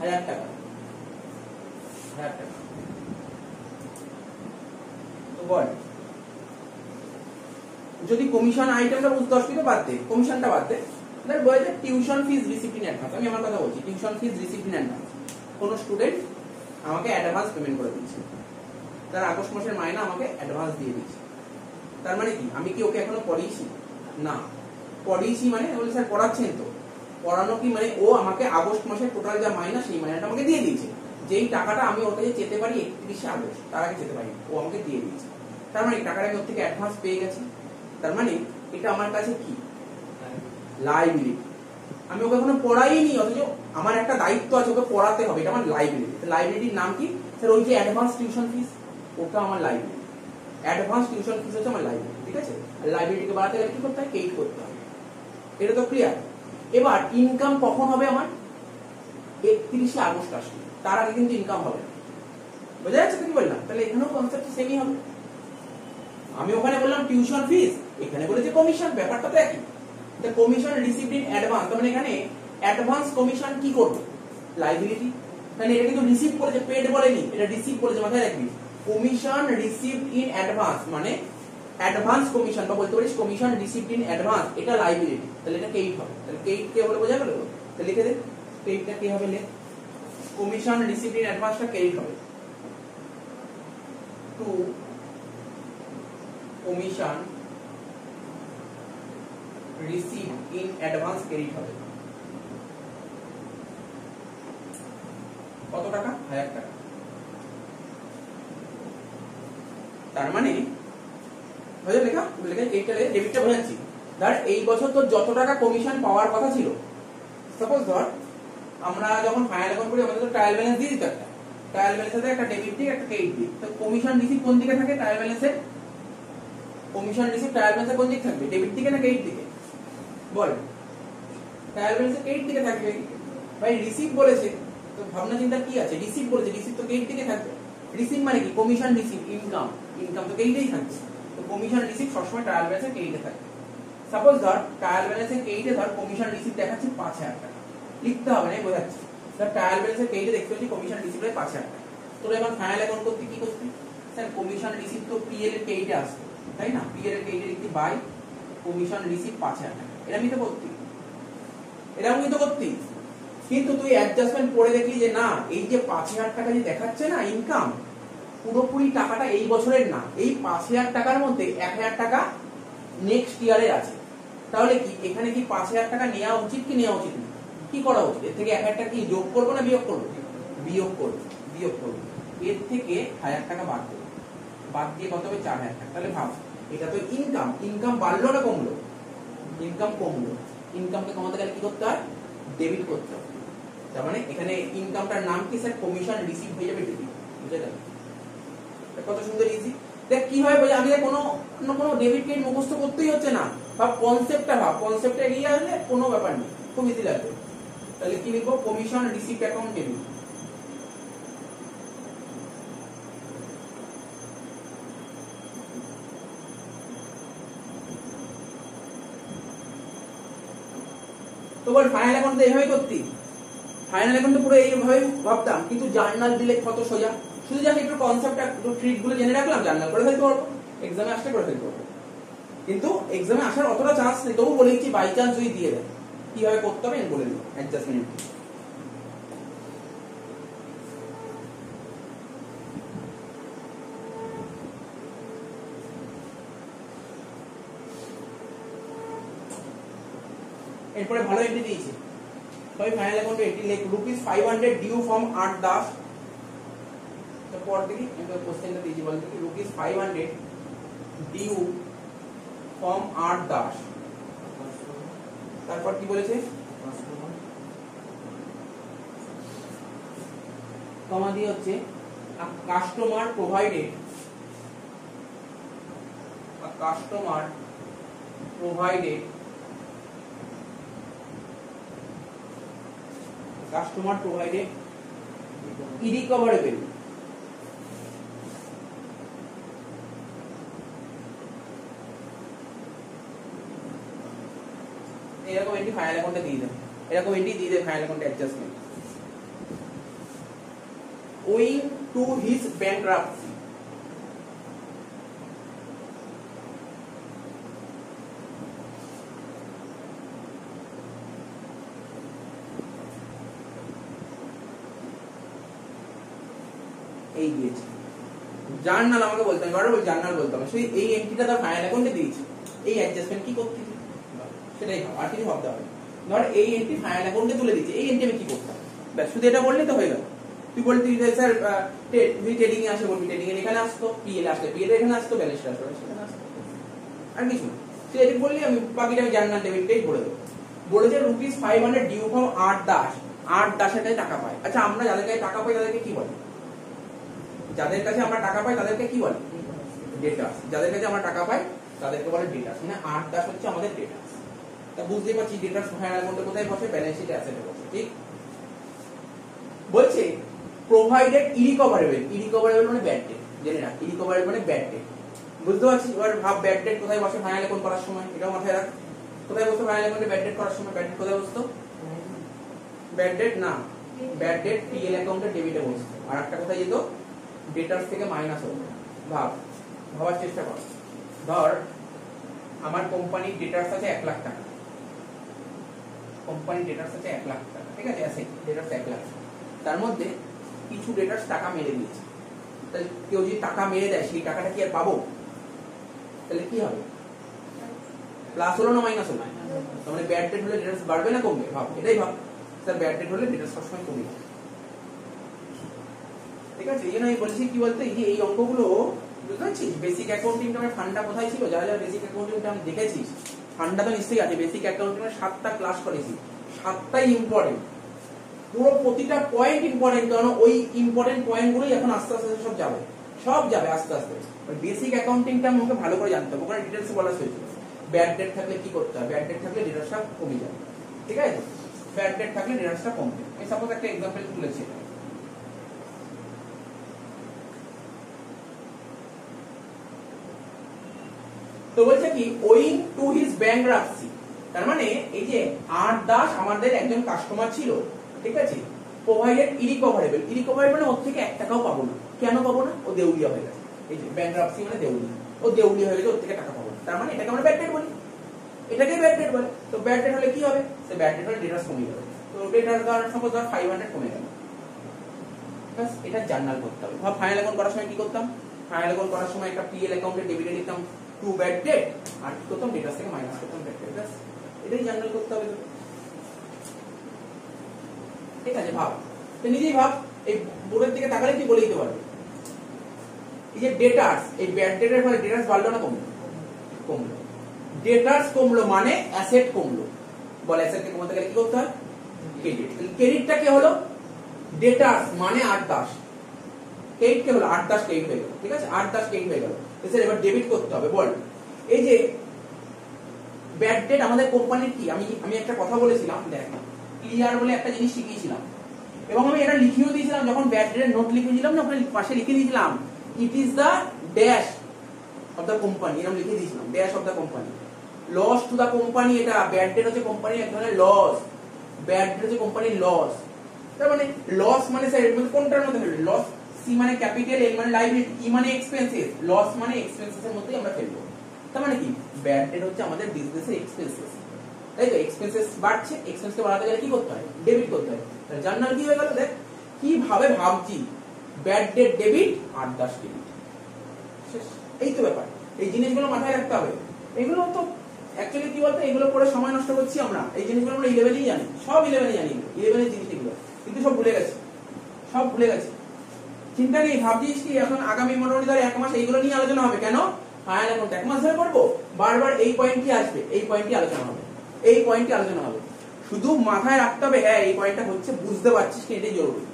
1,000 টাকা, 1,000 টাকা। তো বল, যদি কমিশন আইটেমটা বুঝতে অসুবিধা বাদ দে, কমিশনটা বাদ দে, দেখ বলেছে tuition fees received in advance. আমি আমার কথা বলছি, tuition fees received in advance. কোন স্টুডেন্ট আমাকে অ্যাডভান্স পেমেন্ট করে দিয়েছে, তার আগস্ট মাসের মাইনা আমাকে অ্যাডভান্স দিয়ে দিয়েছে। তার মানে কি, আমি কি ওকে এখনো পড়িয়েছি? না। পড়িয়েছি মানে বলে স্যার পড়াচ্ছেন তো, পড়ানো কি মানে ও আমাকে আগস্ট মাসের টোটাল যা মাইনা সেই মাইনাটা আমাকে দিয়ে দিয়েছে। যেই টাকাটা আমি ওর কাছে যেতে পারি 31শে আগস্ট, তার আগে যেতে পারি, ও আমাকে দিয়ে দিয়েছে। তার মানে টাকাটা আমি ওর থেকে অ্যাডভান্স পেয়ে গেছি। তার মানে এটা আমার কাছে কি লায়াবিলিটি, আমি ওকে এখনো পড়াইনি, অথচ আমার একটা দায়িত্ব আছে, ওকে পড়াতে হবে, এটা আমার লাইব্রেরি। লাইব্রেরির নাম কি স্যার? ওই যে অ্যাডভান্স টিউশন ফিস, ওটা আমার লাইব্রেরি। অ্যাডভান্স টিউশন ফিস হচ্ছে আমার লাইব্রেরি, ঠিক আছে? আর লাইব্রেরিকে বাড়াতে গেলে কি করতে হয়? কেইট করতে হবে। এটা তো ক্লিয়ার। এবার ইনকাম কখন হবে আমার? 31শে আগস্ট আসবে, তার আগে কিন্তু ইনকাম হবে না। বোঝা যাচ্ছে তো কি বললাম? তাহলে এখানেও কনসেপ্ট সেমই হবে। আমি ওখানে বললাম টিউশন ফিস, এখানে বলেছে কমিশন, ব্যাপারটা তো একই। তো কমিশন রিসিভড ইন অ্যাডভান্স, তার মানে এখানে অ্যাডভান্স কমিশন কি করবে? লাইবিলিটি। মানে এটা কিন্তু রিসিভ করেছে, পেড বলেনি, এটা রিসিভ করেছে, মাথায় রাখবি। কমিশন রিসিভড ইন অ্যাডভান্স মানে অ্যাডভান্স কমিশন, বা বলতে পারিস কমিশন রিসিভড ইন অ্যাডভান্স, এটা লাইবিলিটি। তাহলে এটা কেইট হবে। তাহলে কেইট কে বলে বোঝা গেল? তাহলে লিখে দে, কেইটটা কি হবে? লেখ, কমিশন রিসিভড ইন অ্যাডভান্সটা কেইট হবে। To commission receive in advance credit হবে কত টাকা? 1000 টাকা। তার মানে হয়ে লেখা এইটা ডেবিটটা বোঝাচ্ছি। ধর এই বছর তোর যত টাকা কমিশন পাওয়ার কথা ছিল, সাপোজ ধর আমরা যখন ফাইনাল অ্যাকাউন্ট করি আমাদের তো ট্রায়াল ব্যালেন্স দিয়ে দিত, একটা ট্রায়াল ব্যালেন্সে একটা ডেবিট দিক একটা ক্রেডিট দিক। তো কমিশন রিসিভ কোন দিকে থাকে? ট্রায়াল ব্যালেন্সে। কমিশন রিসিভ ট্রায়াল ব্যালেন্সে কোন দিক থাকবে? ডেবিট দিকে না ক্রেডিট দিকে? বল। ট্রায়াল ব্যালেন্সে ক্রেডিট দিকে থাকবে। ভাই রিসিভ বলেছে, তো ভাবনা চিন্তা কি আছে? রিসিভ বলেছে, রিসিভ তো ক্রেডিট দিকে থাকবে। রিসিভ মানে কি? কমিশন রিসিভ, ইনকাম, ইনকাম তো ক্রেডিটেই থাকবে। তো কমিশন রিসিভ সবসময় ট্রায়াল ব্যালেন্সে ক্রেডিটে থাকবে। সাপোজ ধর ট্রায়াল ব্যালেন্সে ক্রেডিটে ধর কমিশন রিসিভ দেখাচ্ছে 5000 টাকা, লিখতে হবে না, বোঝাচ্ছি। ধর ট্রায়াল ব্যালেন্সে ক্রেডিটে দেখতে পাচ্ছি কমিশন রিসিভ হয় 5000 টাকা। তোর এখন ফাইনাল অ্যাকাউন্ট করতে কি করছিস? স্যার কমিশন রিসিভ তো পিএল এর ক্রেডিটে আসছে, তাই না? পিএল এর ক্রেডিটে লিখতি বাই কমিশন রিসিভ 5000 টাকা, এটা আমি তো করতি, এরকম কিন্তু করতি। কিন্তু তুই অ্যাডজাস্টমেন্ট করে দেখলি যে না, এই যে 5000 টাকা যে দেখাচ্ছে না ইনকাম, পুরোপুরি টাকাটা এই বছরের না, এই 5000 টাকার মধ্যে 1000 টাকা নেক্সট ইয়ারের আছে। তাহলে কি এখানে কি 5000 টাকা নেওয়া উচিত কি নেওয়া উচিত না? কি করা উচিত? এর থেকে 1000 টাকা কি যোগ করবো না বিয়োগ করবো? বিয়োগ করবো, বিয়োগ করবো। এর থেকে 1000 টাকা বাদ দেবো, বাদ দিয়ে কত হবে? 4000 টাকা। তাহলে ভাব, এটা তো ইনকাম, ইনকাম বাড়লো না কমলো? ইনকাম কমলো। ইনকামকে কমাতে গেলে কি করতে হয়? ডেবিট করতে হবে। তার মানে এখানে ইনকামটার নাম কি স্যার? কমিশন রিসিভ হয়ে যাবে ডেবিট। বুঝে গেল? কত সুন্দর ইজি। দেখ কি হয় বলে, আমি কোনো ডেবিট ক্রেডিট মুখস্থ করতেই হচ্ছে না, ভাব কনসেপ্টটা, ভাব কনসেপ্টটা এগিয়ে আসলে কোনো ব্যাপার নেই, খুব ইজি লাগবে। তাহলে কি লিখবো? Commission receive account debit. তো বল ফাইনাল অ্যাকাউন্ট এইভাবে করতি? ফাইনাল অ্যাকাউন্ট পুরো এইভাবে ভাবতাম, কিন্তু জার্নাল দিলে কত সোজা। শুধু জাস্ট একটু কনসেপ্ট, একটু ট্রিক গুলো জেনে রাখলাম, জার্নাল করে ফেলতে পারবো, এক্সামে আসলে করে ফেলতে পারবো। কিন্তু এক্সামে আসার অতটা চান্স নেই, তবু বলে দিচ্ছি বাই চান্স যদি দিয়ে দেয় কিভাবে করতে হবে আমি বলে দিই। অ্যাডজাস্টমেন্ট এরপরে ভালো এন্ট্রি দিয়েছি, তবে ফাইনাল অ্যাকাউন্টে এন্ট্রি লেখ ₹500 ডিউ ফ্রম 8 দাস। পর দেখি কোশ্চেনটা দিয়েছি, বলতে কি ₹500 ডিউ ফ্রম 8 দাস। তারপর কি বলেছে? কমা দিয়ে হচ্ছে customer provided, customer provided, customer provided irrecoverable. এরকম এন্ট্রি ফাইনাল অ্যাকাউন্টে দিয়ে দেন, এরকম এন্ট্রি দিয়ে দেন ফাইনাল অ্যাকাউন্টে adjustment. Owing to his bankruptcy, এই দিয়েছে। জার্নাল আমাকে বলতে হবে, বারবার জার্নাল বলতে হবে, সেই এই এন্ট্রিটা তার ফাইনাল অ্যাকাউন্টে দিয়েছে। এই অ্যাডজাস্টমেন্ট কি করতে হবে সেটাই ভাব, আর কিছু ভাবতে হবে। ধর এই এন্ট্রি ফাইনাল অ্যাকাউন্টে তুলে দিচ্ছে, এই এন্ট্রি আমি কি করতে হবে? ব্যাস শুধু এটা বললেই তো হয়ে গেল। তুই বলতি যে স্যার তুই ট্রেডিং এ আসে, বলবি ট্রেডিং এর এখানে আসতো, পিএল আসলে পিএল এখানে আসতো, ব্যালেন্স আসতো সেখানে আসতো, আর কিছু না। তুই এটা বললি, আমি বাকিটা আমি জার্নাল ডেবিটটাই ভরে দেবো। বলেছে ₹500 ডিউ ফ্রম আট দাস এর কাছে টাকা পায়। আচ্ছা আমরা যাদের কাছে টাকা পাই তাদেরকে কি বলে? যাদের কাছে আমরা টাকা পাই তাদেরকে কি বলে? ডেটার্স। যাদের কাছে আমরা টাকা পাই তাদেরকে বলে ডেটার্স। মানে আট দাস হচ্ছে আমাদের ডেটার্স। তা বুঝতেই পারছি ডেটার্স ফাইনাল অ্যাকাউন্টে কোথায় বসে? ব্যালেন্স শিটে অ্যাসেটে বসে, ঠিক? বলছে প্রোভাইডেড ইরিকভারেবল মানে ব্যাড ডেট, জেনে রাখ। ইরিকভারেবল মানে ব্যাড ডেট, বুঝতে পারছিস? এবার ভাব ব্যাড ডেট কোথায় বসে ফাইনাল অ্যাকাউন্ট করার সময়, এটাও মাথায় রাখ। কোথায় বসতো ফাইনাল অ্যাকাউন্টে ব্যাড ডেট করার সময়? ব্যাড ডেট কোথায় বসতো? ব্যাড ডেট না, ব্যাড ডেট পিএল অ্যাকাউন্টে ডেবিটে বসতো। আর একটা কোথায় যেত? ডেটার্স থেকে মাইনাস হতো। ভাবার চেষ্টা কর। ধর আমার কোম্পানির ডেটার্স আছে 1 লাখ টাকা, কোম্পানির ডেটার্স আছে 1 লাখ টাকা, ঠিক আছে? অ্যাসেট ডেটার্স 1 লাখ, তার মধ্যে কিছু ডেটার্স টাকা মেরে দিয়েছে। তাহলে কেউ যদি টাকা মেরে দেয় সেই টাকাটা কি আর পাবো? তাহলে কি হবে? প্লাস হলো না মাইনাস হলো? তার মানে ব্যাড ডেট হলে ডেটার্স বাড়বে না কমবে? ভাব, এটাই ভাব। স্যার ব্যাড ডেট হলে ডেটার্স সবসময় কমে যাবে, ঠিক আছে? এই জন্য আমি বলছি কি বলতে, এই অঙ্কগুলো বুঝতে পারছিস? বেসিক অ্যাকাউন্টিং টার্মের ফান্ডা কোথায় ছিল? যারা যারা বেসিক অ্যাকাউন্টিং টার্ম দেখেছিস, ফান্ডা তো নিশ্চয়ই আছে। বেসিক অ্যাকাউন্টিং এর 7টা ক্লাস করেছি, 7টাই ইম্পর্টেন্ট, পুরো প্রতিটা পয়েন্ট ইম্পর্টেন্ট। কারণ ওই ইম্পর্টেন্ট পয়েন্টগুলোই এখন আস্তে আস্তে সব যাবে আস্তে আস্তে। বেসিক অ্যাকাউন্টিং টার্ম আমাকে ভালো করে জানতে হবে, ওখানে ডিটেইলস বলা হয়েছে। ব্যাড ডেট থাকলে কি করতে হবে? ব্যাড ডেট থাকলে ডেটার্সটা কমে যাবে, ঠিক আছে? ব্যাড ডেট থাকলে ডেটার্সটা কমবে। আমি সাপোজ একটা एग्जांपल তুলেছি। তো বলছে কি ওয়িং টু হিজ ব্যাংকরাপসি, তার মানে এই যে আট দাস আমাদের একজন কাস্টমার ছিল, ঠিক আছে? প্রোভাইডেড ইরিকভারেবল মানে ওর থেকে 1 টাকাও পাবো না। কেন পাবো না? ও দেউলিয়া হয়ে গেছে। এই যে ব্যাংকরাপসি মানে দেউলিয়া, ও দেউলিয়া হয়ে গেছে, ওর থেকে টাকা পাবো না। তার মানে এটাকে আমরা ব্যাড ডেট বলি, এটাকে ব্যাড ডেট বলে। তো ব্যাড ডেট হলে কি হবে? সে ব্যাড ডেট হলে ডেটার্স কমে যাবে। তো ডেটার কারণ সাপোজ 500 কমে গেল, বাস এটা জার্নাল করতে হবে। ভাব ফাইনাল অ্যাকাউন্ট করার সময় কি করতাম? ফাইনাল অ্যাকাউন্ট করার সময় একটা পিএল অ্যাকাউন্টে ডেবিটে দিতাম টু ব্যাড ডেট, আর কি করতাম? ডেটার্স থেকে মাইনাস করতাম ব্যাড ডেট, বাস এটাই জার্নাল করতে হবে, ঠিক আছে? ভাব, তো নিজেই ভাব, এই বোর্ডের দিকে তাকালে তুই বলে দিতে পারবি। এই যে ডেটার্স, এই ব্যাড ডেটের ফলে ডেটার্স বাড়লো না কমলো? কমলো। ডেটার্স কমলো মানে অ্যাসেট কমলো। বল অ্যাসেটকে কমাতে গেলে কি করতে হয়? ক্রেডিট। ক্রেডিটটা কি হলো? ডেটার্স মানে 8 দাস, ক্রেডিট কে হলো 8 দাস ক্রেডিট হয়ে গেল, ঠিক আছে? 8 দাস ক্রেডিট হয়ে গেল। স্যার এবার ডেবিট করতে হবে। বল এই যে ব্যাড ডেট আমাদের কোম্পানির কি? আমি একটা কথা বলেছিলাম, দেখ ক্লিয়ার বলে একটা জিনিস শিখিয়েছিলাম, এবং আমি এটা লিখিয়েও দিয়েছিলাম। যখন ব্যাড ডেটের নোট লিখেছিলাম না, ওখানে পাশে লিখে দিয়েছিলাম it is the dash of the company, এরকম লিখে দিয়েছিলাম, dash of the company, loss to the company. এটা ব্যাড ডেট হচ্ছে কোম্পানির এক ধরনের লস, ব্যাড ডেট হচ্ছে কোম্পানির লস। তার মানে লস মানে স্যার কোনটার মধ্যে ফেলবে? লস, সি মানে ক্যাপিটাল, এল মানে লাইবিলিটি, ই মানে এক্সপেন্সেস। লস মানে এক্সপেন্সেস এর মধ্যেই আমরা ফেলবো। তার মানে কি? ব্যাড ডেট হচ্ছে আমাদের বিজনেসের এক্সপেন্সেস, তাই তো? এক্সপেন্সেস বাড়ছে, এক্সপেন্সকে বাড়াতে গেলে কি করতে হয়? ডেবিট করতে হয়। তাহলে জার্নাল কি হয়ে গেল? দেখ কিভাবে ভাবছি, bad date debit, 8 Das credit, এই তো ব্যাপার। এই জিনিসগুলো মাথায় রাখতে হবে। এগুলো তো অ্যাকচুয়ালি কি বলতো, এগুলো পড়ে সময় নষ্ট করছি আমরা। এই জিনিসগুলো আমরা 11এই জানি, সব 11এই জানি, 11এর জিনিস এগুলো, কিন্তু সব ভুলে গেছি, সব ভুলে গেছি। চিন্তা নেই, ভাবছিস কি এখন আগামী মোটামুটি ধর 1 মাস এইগুলো নিয়ে আলোচনা হবে। কেন? ফাইনাল অ্যাকাউন্ট 1 মাস ধরে করবো, বারবার এই পয়েন্টই আসবে, এই পয়েন্টই আলোচনা হবে, এই পয়েন্টই আলোচনা হবে। শুধু মাথায় রাখতে হবে, হ্যাঁ এই পয়েন্টটা হচ্ছে, বুঝতে পারছিস কি? এটাই জরুরি।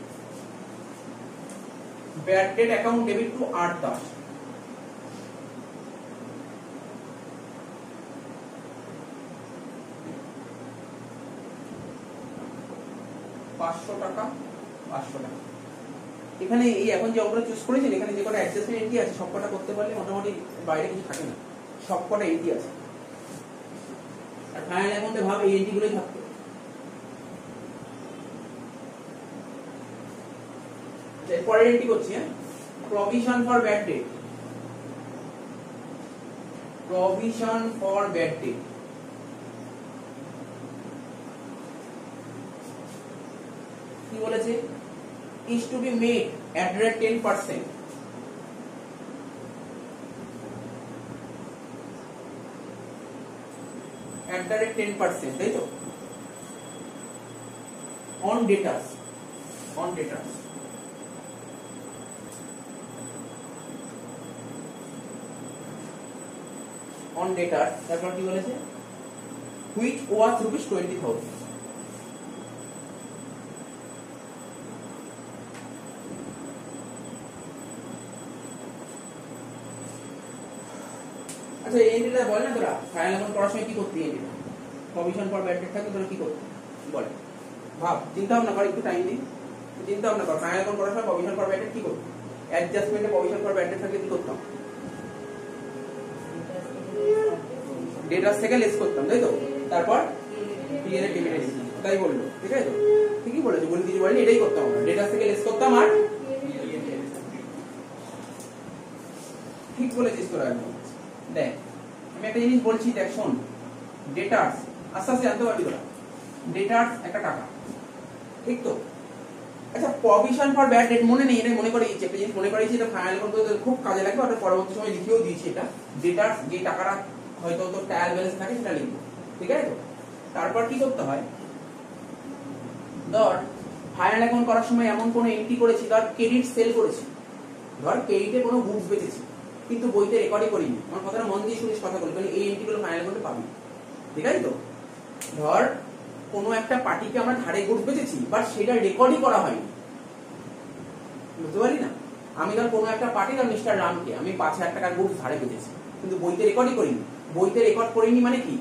Bad date account debit two 8 Das, টাকা 500 টাকা। এখানে এই এখন যে অঙ্কটা চুজ করেছেন, এখানে যে কটা অ্যাডজাস্টমেন্ট এন্ট্রি আছে সব কটা করতে পারলে মোটামুটি বাইরে কিছু থাকে না, সব কটা এন্ট্রি আছে। আর ফাইনাল অ্যাকাউন্টে ভাব এই এন্ট্রি গুলোই থাকতো। পরের এন্ট্রি করছি, হ্যাঁ, provision for bad date, provision for bad date. কি বলেছে? is to be made at rate 10%, at the rate 10%, তাই তো? on debtors, on debtors, on debtors। তারপর কি বলেছে? Which was rupees 20,000। আচ্ছা এই এন্ট্রিটা বল না তোরা ফাইনাল অ্যাকাউন্ট করার সময় কি করতে এন্ট্রিটা প্রভিশন ফর ব্যাড ডেট থাকলে তোরা কি করতে বল ভাব চিন্তা ভাবনা কর একটু টাইম দিন চিন্তা ভাবনা কর ফাইনাল অ্যাকাউন্ট করার সময় প্রভিশন ফর ব্যাড ডেট কি করতে অ্যাডজাস্টমেন্টে প্রভিশন ফর ব্যাড ডেট থাকলে কি করতাম ডেটাস থেকে লেস করতাম তাই তো তারপর পিএল এর ডেবিট দিতাম তাই বললো ঠিক আছে তো ঠিকই বলেছো বলি কিছু বলেনি এটাই করতাম আমরা ডেটাস থেকে লেস করতাম আর ঠিক বলেছিস তোরা একদম দেখ আমি একটা জিনিস বলছি দেখ শোন ডেটাস আস্তে আস্তে জানতে পারবি তোরা ডেটাস একটা টাকা ঠিক তো আচ্ছা প্রভিশন ফর ব্যাড ডেট মনে নেই এটা মনে করেছি একটা জিনিস মনে করেছি এটা ফাইনাল করতে খুব কাজে লাগবে আর পরবর্তী সময় লিখেও দিয়েছি এটা ডেটাস যে টাকাটা হয়তো তো ট্রায়াল ব্যালেন্স থাকে সেটা লিখবো ঠিক আছে তো তারপর কি করতে হয় ধর ফাইনাল অ্যাকাউন্ট করার সময় এমন কোনো এন্ট্রি করেছি ধর ক্রেডিট সেল করেছি ধর ক্রেডিটে কোনো গুডস বেচেছি কিন্তু বইতে রেকর্ডই করিনি আমার কথাটা মন দিয়ে শুনিস কথা বলি কারণ এই এন্ট্রিগুলো ফাইনাল অ্যাকাউন্টে পাবি ঠিক আছে তো ধর কোনো একটা পার্টিকে আমরা ধারে গুডস বেচেছি বাট সেটা রেকর্ডই করা হয়নি বুঝতে পারি না আমি ধর কোনো একটা পার্টি ধর মিস্টার রামকে আমি 5,000 টাকার গুডস ধারে বেচেছি কিন্তু বইতে রেকর্ডই করিনি বইতে রেকর্ড করিনি মানে কি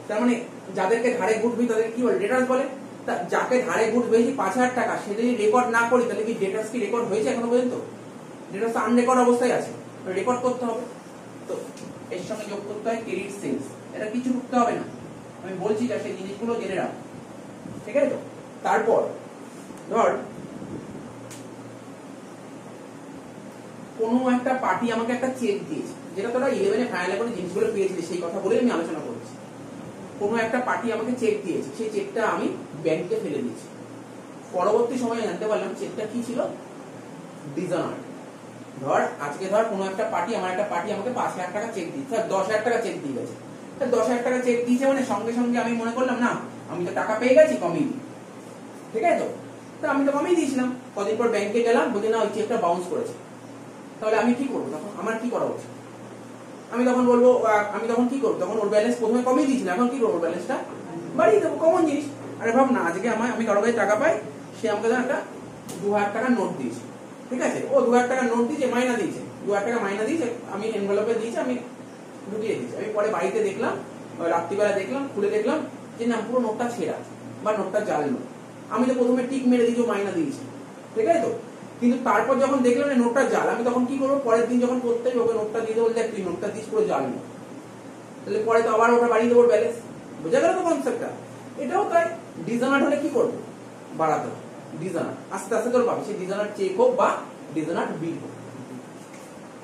তার মানে যাদেরকে ধারে গুডস বেচি তাদের কি বলে ডেটাস বলে যাকে ধারে গুডস বেচি 5,000 টাকা সে যদি রেকর্ড না করি তাহলে কি ডেটাস কি রেকর্ড হয়েছে এখনো পর্যন্ত ডেটাস আনরেকর্ড অবস্থায় আছে রেকর্ড করতে হবে তো এর সঙ্গে যোগ করতে হয় ক্রেডিট সেলস এটা কিছু করতে হবে না আমি বলছি যা সেই জিনিসগুলো জেনে রাখ ঠিক আছে তো তারপর ধর কোনো একটা পার্টি আমাকে একটা চেক দিয়েছে যেটা তোরা 11 এ ফাইনাল করে জিনিসগুলো পেয়েছিলি সেই কথা বলে আমি আলোচনা করছি কোনো একটা পার্টি আমাকে চেক দিয়েছে সেই চেকটা আমি ব্যাংকে ফেলে দিয়েছি পরবর্তী সময়ে জানতে পারলাম চেকটা কি ছিল ডিসঅনার ধর আজকে ধর কোনো একটা পার্টি আমার একটা পার্টি আমাকে 5,000 টাকা চেক দিয়েছে 10,000 টাকা চেক দিয়ে গেছে 10,000 টাকা চেক দিয়েছে মানে সঙ্গে সঙ্গে আমি মনে করলাম না আমি তো টাকা পেয়ে গেছি কমিয়ে দিই ঠিক আছে তো আমি তো কমিয়ে দিয়েছিলাম কদিন পর ব্যাংকে গেলাম বলি না ওই চেকটা বাউন্স করেছে তাহলে আমি কি করবো তখন আমার কি করা উচিত আমি তখন বলবো আমি তখন কি করবো তখন ওর ব্যালেন্স প্রথমে কমিয়ে দিয়েছিলাম এখন কি করবো ব্যালেন্সটা বাড়িয়ে দেবো কমন জিনিস আরে ভাব না আজকে আমি কারো কাছে টাকা পাই সে আমাকে ধর একটা 2,000 টাকার নোট দিয়েছে ঠিক আছে ও 2,000 টাকার নোট দিয়েছে মাইনা দিয়েছে 2,000 টাকা মাইনা দিয়েছে আমি এনভেলপে দিয়েছি আমি ঢুকিয়ে দিয়েছি আমি পরে বাড়িতে দেখলাম রাত্রিবেলা দেখলাম খুলে দেখলাম যে না পুরো নোটটা ছেঁড়া বা নোটটা জাল নোট আমি তো প্রথমে টিক মেরে দিয়েছি মাইনা দিয়েছি ঠিক আছে তো কিন্তু তারপর যখন দেখলাম যে নোটটা জাল আমি তখন কি করবো পরের দিন যখন করতে ওকে নোটটা দিয়ে দেবো দেখ তুই নোটটা দিস পুরো জাল নোট তাহলে পরে তো আবার ওটা বাড়িয়ে দেবো ব্যালেন্স বোঝা গেল তো কনসেপ্টটা এটাও তাই ডিসঅনার হলে কি করবো বাড়াতে হবে ডিসঅনার আস্তে আস্তে তোর পাবি সেই ডিসঅনার চেক হোক বা ডিসঅনার বিল হোক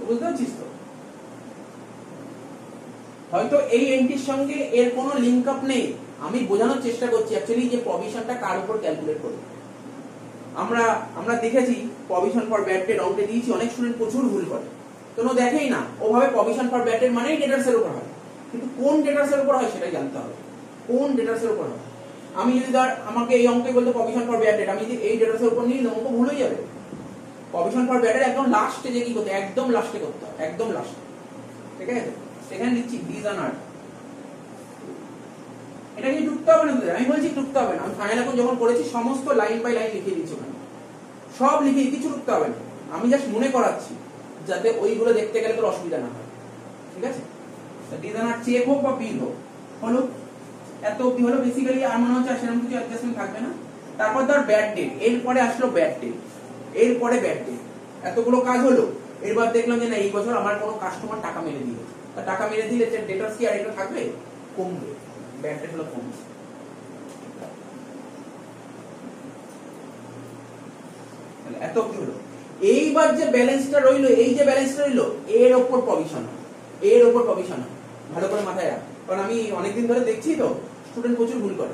বুঝতে পারছিস তো হয়তো এই এন্ট্রির সঙ্গে এর কোনো লিংক আপ নেই আমি বোঝানোর চেষ্টা করছি অ্যাকচুয়ালি যে প্রভিশনটা কার উপর ক্যালকুলেট করবে আমরা দেখেছি প্রভিশন ফর ব্যাড ডেট অঙ্কে দিয়েছি অনেক স্টুডেন্ট প্রচুর ভুল করে কোনো দেখেই না ওভাবে প্রভিশন ফর ব্যাড ডেট মানেই ডেটাসের উপর হয় কিন্তু কোন ডেটাসের উপর হয় সেটাই জানতে হবে কোন ডেটাসের উপর হয় আমি যদি ধর আমাকে এই অঙ্কে বলতে প্রভিশন ফর ব্যাড ডেট আমি যদি এই ডেটাসের উপর নিয়ে অঙ্ক ভুল হয়ে যাবে প্রভিশন ফর ব্যাড ডেট একদম লাস্টে যে কি করতে একদম লাস্টে করতে হবে একদম লাস্টে ঠিক আছে সেখানে লিখছি ডিসঅনার এটা কি টুকতে হবে না আমি বলছি টুকতে হবে না আমি ফাইনাল এখন যখন করেছি সমস্ত লাইন বাই লাইন লিখে দিচ্ছি ওখানে সব লিখে কিছু টুকতে হবে না আমি জাস্ট মনে করাচ্ছি যাতে ওইগুলো দেখতে গেলে তোর অসুবিধা না হয় ঠিক আছে ডিসঅনার চেক হোক বা বিল হোক হলো এত অবধি হলো বেসিক্যালি আর মনে হচ্ছে সেরকম কিছু অ্যাডজাস্টমেন্ট থাকবে না তারপর ধর ব্যাড ডেট এরপরে আসলো ব্যাড ডেট এরপরে ব্যাড ডেট এতগুলো কাজ হলো এরপর দেখলাম যে না এই বছর আমার কোনো কাস্টমার টাকা মেরে দিল টাকা মেরে দিলে যে ডেটাস কি আর এটা থাকবে কমবে ব্যাড ডেট হলো কমবে এত অবধি হলো এইবার যে ব্যালেন্সটা রইলো এই যে ব্যালেন্সটা রইলো এর উপর প্রভিশন ভালো করে মাথায় রাখ কারণ আমি অনেকদিন ধরে দেখছি তো স্টুডেন্ট প্রচুর ভুল করে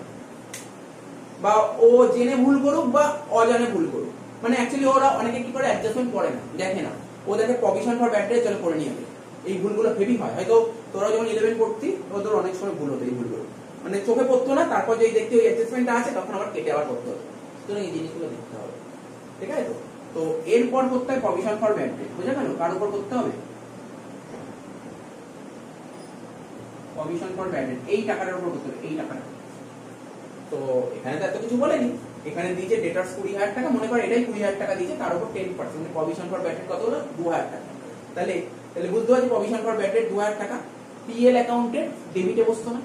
বা ও জেনে ভুল করুক বা অজানে ভুল করুক মানে অ্যাকচুয়ালি ওরা অনেকে কি করে অ্যাডজাস্টমেন্ট করে না দেখে না ও দেখে প্রভিশন ফর ব্যাড ডেট চলে করে নিয়ে যাবে এই ভুলগুলো হেভি হয় হয়তো তোরা যখন 11 পড়তি তোর অনেক সময় ভুল হতো এই ভুলগুলো মানে চোখে পড়তো না তারপর যেই দেখতে ওই অ্যাডজাস্টমেন্টটা আছে তখন আবার কেটে আবার করতে হতো সুতরাং এই জিনিসগুলো দেখতে হবে ঠিক আছে তো এরপর করতে হয় প্রভিশন ফর ব্যাড ডেট বুঝা গেল কার উপর করতে হবে প্রভিশন ফর ব্যাড ডেট এই টাকাটার উপর করতে হবে, এই টাকাটা। তো এখানে তো এত কিছু বলেনি, এখানে দিয়েছে ডেটার্স 20,000 টাকা, মনে করে এটাই 20,000 টাকা দিয়েছে, তার উপর 10% মানে প্রভিশন ফর ব্যাড ডেট কত হলো 2,000 টাকা। তাহলে বুঝতে পারছি প্রভিশন ফর ব্যাড ডেট 2,000 টাকা পিএল অ্যাকাউন্টে ডেবিটে বসতো না,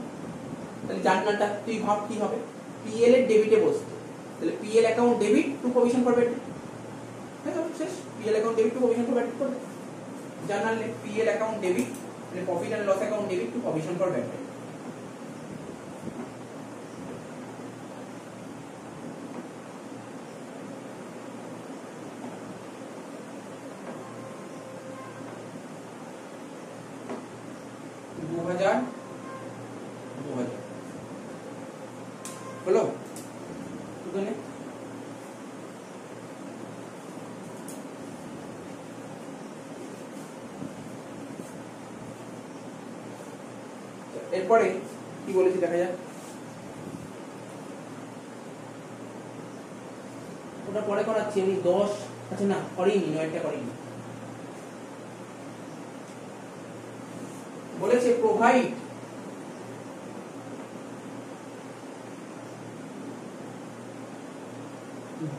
তাহলে জার্নালটা তুই ভাব কি হবে, পিএল এর ডেবিটে বসতো, তাহলে PL account debit to provision for bad debt, হ্যাঁ শেষ, PL account debit to provision for bad debt করবে, জার্নালে পিএল অ্যাকাউন্ট ডেবিট মানে profit and loss account debit to provision for bad debt. হলো এখানে এরপরে কি বলেছি দেখা যাক, ওটা পরে করাচ্ছি আমি 10, আচ্ছা না করিনি, 9টা করিনি। বলেছে provide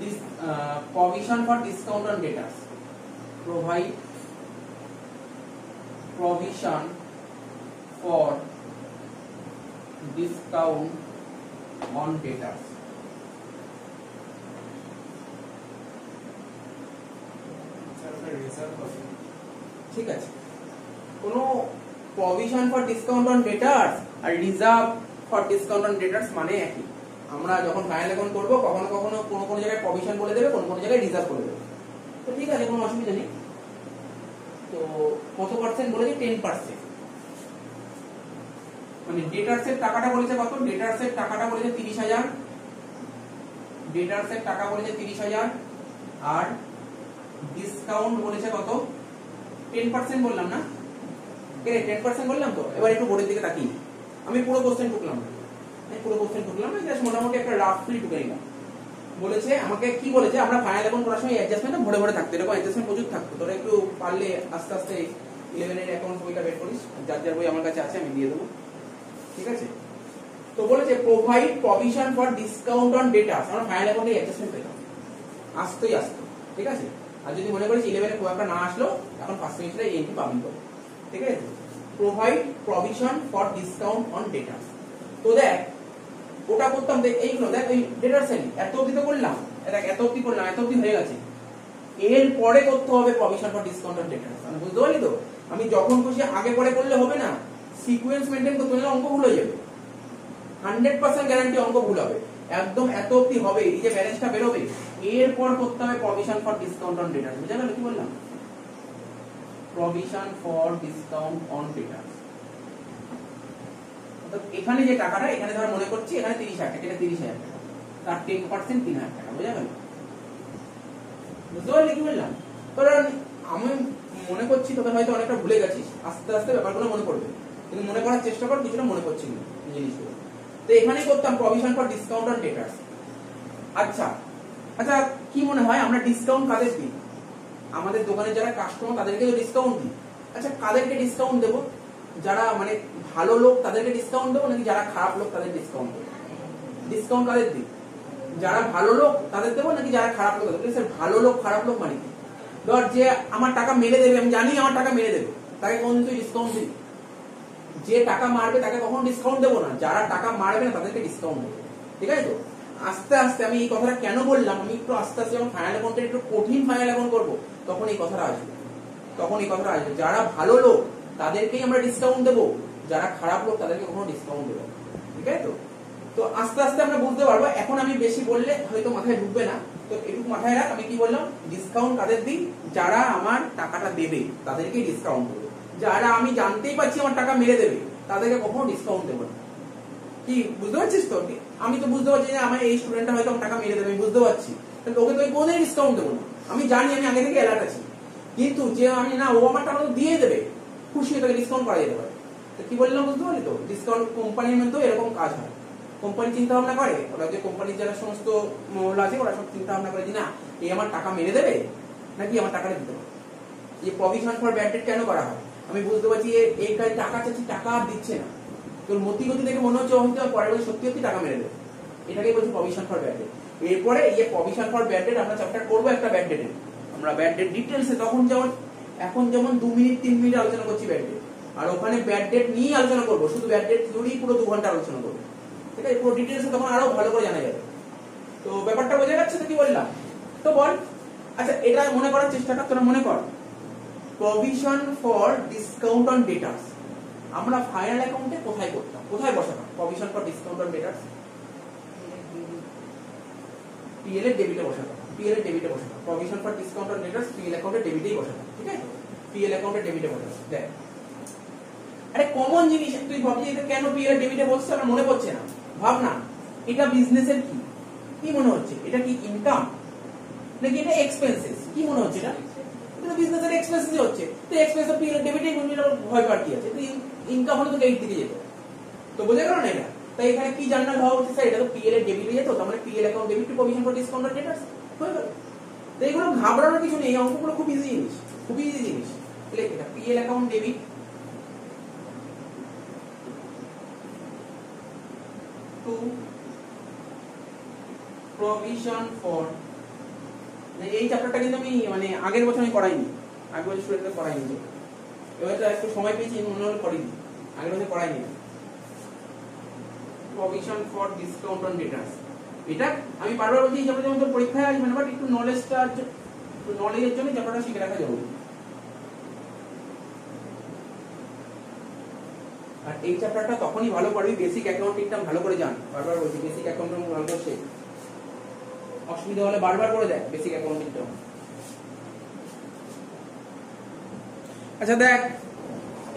this provision for discount on debtors, provide provision for discount on debtors। ঠিক আছে, কোনো provision for discount on debtors আর reserve for discount on debtors মানে একই। আমরা যখন ফাইনাল অ্যাকাউন্ট করব কখনো কখনো কোনো জায়গায় প্রভিশন বলে দেবে, কোনো জায়গায় রিজার্ভ বলে দেবে, তো ঠিক আছে কোনো অসুবিধা নেই। তো কত পার্সেন্ট বলেছে 10%, মানে ডেটার্সের টাকাটা বলেছে কত, ডেটার্সের টাকাটা বলেছে 30,000, ডেটার্সের টাকা বলেছে 30,000 আর ডিসকাউন্ট বলেছে কত 10% বললাম না, 10% বললাম তো। এবার একটু বোর্ডের দিকে তাকিয়ে আমি পুরো কোশ্চেন টুকলাম না, জাস্ট মোটামুটি একটা রাফলি টুকে নিলাম। বলেছে আমাকে কি বলেছে, আমরা ফাইনাল অ্যাকাউন্ট করার সময় অ্যাডজাস্টমেন্ট ভরে ভরে থাকতো, এরকম অ্যাডজাস্টমেন্ট প্রচুর থাকতো, তোরা একটু পারলে আস্তে আস্তে 11 এর অ্যাকাউন্ট বইটা বের করিস, যার যার বই আমার কাছে আছে আমি দিয়ে দেবো, ঠিক আছে। তো বলেছে provide provision for discount on debtors, আমরা ফাইনাল অ্যাকাউন্টে অ্যাডজাস্টমেন্ট পেতাম, আসতোই আসতো, ঠিক আছে। আর যদি মনে করিস 11 এ খুব একটা না আসলো, এখন ফার্স্ট সেমিস্টারে এইটি পাবি তো, ঠিক আছে। Provide provision for discount on debtors, তো দেখ ওটা করতাম, দেখ এইগুলো দেখ ওই ডেটার্স এত অবধি তো করলাম, দেখ এত অবধি করলাম, এত অবধি হয়ে গেছে, এর পরে করতে হবে provision for discount on debtors, মানে বুঝতে পারলি তো। আমি যখন খুশি আগে পরে করলে হবে না, সিকোয়েন্স মেইনটেইন করতে হলে অঙ্ক ভুল হয়ে যাবে, 100% গ্যারান্টি অঙ্ক ভুল হবে, একদম এত অবধি হবে, এই যে ব্যালেন্সটা বেরোবে এরপর করতে হবে প্রভিশন ফর ডিসকাউন্ট অন ডেটার্স, বুঝা গেল কি বললাম, প্রভিশন ফর ডিসকাউন্ট অন ডেটার্স। এখানে যে টাকাটা এখানে ধর মনে করছি এখানে 30,000 টাকা, এটা 30,000 টাকা, তার 10% 3,000 টাকা, বুঝা গেল, বুঝতে পারলি কি বললাম। তোরা আমি মনে করছি তোদের হয়তো অনেকটা ভুলে গেছিস, আস্তে আস্তে ব্যাপারগুলো মনে পড়বে, কিন্তু মনে করার চেষ্টা কর, কিছুটা মনে পড়ছি না জিনিসগুলো। তো এখানেই করতাম প্রভিশন ফর ডিসকাউন্ট অন ডেটার্স। আচ্ছা আচ্ছা কি মনে হয় আমরা ডিসকাউন্ট কাদের দিই, আমাদের দোকানে যারা কাস্টমার তাদেরকে তো ডিসকাউন্ট দিই, আচ্ছা কাদেরকে ডিসকাউন্ট দেবো, যারা মানে ভালো লোক তাদেরকে ডিসকাউন্ট দেবো নাকি যারা খারাপ লোক তাদের ডিসকাউন্ট দেবো, ডিসকাউন্ট কাদের দিই, যারা ভালো লোক তাদের দেবো নাকি যারা খারাপ লোক তাদের। স্যার ভালো লোক খারাপ লোক মানে কি, ধর যে আমার টাকা মেরে দেবে, আমি জানি আমার টাকা মেরে দেবে, তাকে কোনদিন তুই ডিসকাউন্ট দিবি, যে টাকা মারবে তাকে কখনো ডিসকাউন্ট দেবো না, যারা টাকা মারবে না তাদেরকে ডিসকাউন্ট দেবো, ঠিক আছে। তো আস্তে আস্তে আমি এই কথাটা কেন বললাম, আমি একটু আস্তে আস্তে যখন ফাইনাল অ্যাকাউন্টে একটু কঠিন ফাইনাল অ্যাকাউন্ট করবো তখন এই কথাটা আসবে, যারা ভালো লোক তাদেরকেই আমরা ডিসকাউন্ট দেবো, যারা খারাপ লোক তাদেরকে কখনো ডিসকাউন্ট দেবো, ঠিক আছে। তো তো আস্তে আস্তে আমরা বুঝতে পারবো, এখন আমি বেশি বললে হয়তো মাথায় ঢুকবে না, তো একটু মাথায় রাখ আমি কি বললাম, ডিসকাউন্ট কাদের দিই, যারা আমার টাকাটা দেবে তাদেরকেই ডিসকাউন্ট দেবো, যারা আমি জানতেই পারছি আমার টাকা মেরে দেবে তাদেরকে কখনো ডিসকাউন্ট দেবো না। কি বুঝতে পারছিস তো, আমি তো বুঝতে পারছি যে আমার এই স্টুডেন্টটা হয়তো আমার টাকা মেরে দেবে, আমি বুঝতে পারছি, ওকে তো কোনোদিন ডিসকাউন্ট দেবো না, আমি জানি, আমি আগে থেকে অ্যালার্ট আছি। কিন্তু যে আমি না ও আমার টাকা তো দিয়ে দেবে, খুশি হয়ে তাকে ডিসকাউন্ট করা যেতে পারে। কি বললাম বুঝতে পারলি তো, ডিসকাউন্ট কোম্পানির মধ্যেও এরকম কাজ হয়, কোম্পানি চিন্তা ভাবনা করে, ওরা যে কোম্পানির যারা সমস্ত মহল আছে ওরা সব চিন্তা ভাবনা করে যে না এই আমার টাকা মেরে দেবে নাকি আমার টাকাটা দিতে পারে। এই প্রভিশন ফর ব্যাড ডেট কেন করা হয়, আমি বুঝতে পারছি এই টাকা চাচ্ছি, টাকা আর দিচ্ছে না, তো মতিগতি দেখে মনে হচ্ছে হয়তো পরের বছর সত্যি সত্যি টাকা মেরে দেবে, এটাকে বলছি প্রভিশন ফর ব্যাড ডেট। এরপরে এই প্রভিশন ফর ব্যাড ডেট আমরা চ্যাপ্টার করবো একটা ব্যাড ডেটে, আমরা ব্যাড ডেট ডিটেইলসে তখন যেমন এখন যেমন 2 মিনিট 3 মিনিট আলোচনা করছি ব্যাড ডেট, আর ওখানে ব্যাড ডেট নিয়ে আলোচনা করবো, শুধু ব্যাড ডেট থিওরি পুরো 2 ঘন্টা আলোচনা করবো, ঠিক আছে? পুরো ডিটেইলসে তখন আরো ভালো করে জানা যাবে। তো ব্যাপারটা বোঝা যাচ্ছে তো কি বললাম? তো বল, আচ্ছা এটা মনে করার চেষ্টাটা তোরা মনে কর, provision for discount on debtors আমরা ফাইনাল অ্যাকাউন্টে কোথায় করতাম, কোথায় বসাতাম provision for discount on debtors? PL এর ডেবিটে বসাতাম, পিএল এর ডেবিটে বসাতাম, provision for discount on debtors PL account ডেবিটেই বসাতাম, ঠিক আছে? পিএল অ্যাকাউন্টে ডেবিটে বসাতাম। দেখ আরে কমন জিনিস, তুই ভাবছিস এটা কেন পিএল এর ডেবিটে বসছে, আমার মনে পড়ছে না, ভাব না এটা বিজনেসের কি কি মনে হচ্ছে, এটা কি ইনকাম নাকি এটা এক্সপেন্সেস, কি মনে হচ্ছে? এটা বিজনেসের এক্সপেন্সেস হচ্ছে, তো এক্সপেন্স অফ পিএল ডেবিটেই গুণিটা ভয় পাওয়ার কি আছে? তো ইনকাম হলে তো ক্রেডিট দিকে যেত, তো বোঝা গেল না এটা? তাই এখানে কি জানার হওয়া উচিত স্যার, এটা তো পিএল এর ডেবিটে যেত, তার মানে PL account debit to provision for discount on debtors হয়ে গেল। তো এগুলো ঘাবড়ানোর কিছু নেই, অঙ্কগুলো খুব ইজি জিনিস, খুব ইজি জিনিস। তাহলে এটা PL account debit to provision for, এই চ্যাপ্টারটা কিন্তু আমি মানে আগের বছর আমি করাইনি, আগের বছর স্টুডেন্টদের করাইনি, এবার তো একটু সময় পেয়েছি মনে হলো করিনি, আগের বছর করাইনি। প্রভিশন ফর ডিসকাউন্ট অন ডেটাস, এটা আমি বারবার বলছি যেমন যেমন তোর পরীক্ষায় আসবে না, বাট একটু নলেজটা, নলেজের জন্য চ্যাপ্টারটা শিখে রাখা জরুরি। আর এই চ্যাপ্টারটা তখনই ভালো পারবি বেসিক অ্যাকাউন্টিংটা ভালো করে জান, বারবার বলছি বেসিক অ্যাকাউন্টিং ভালো করে শেখ, অসুবিধা হলে বারবার করে দেখ বেসিক অ্যাকাউন্টিংটা। আচ্ছা দেখ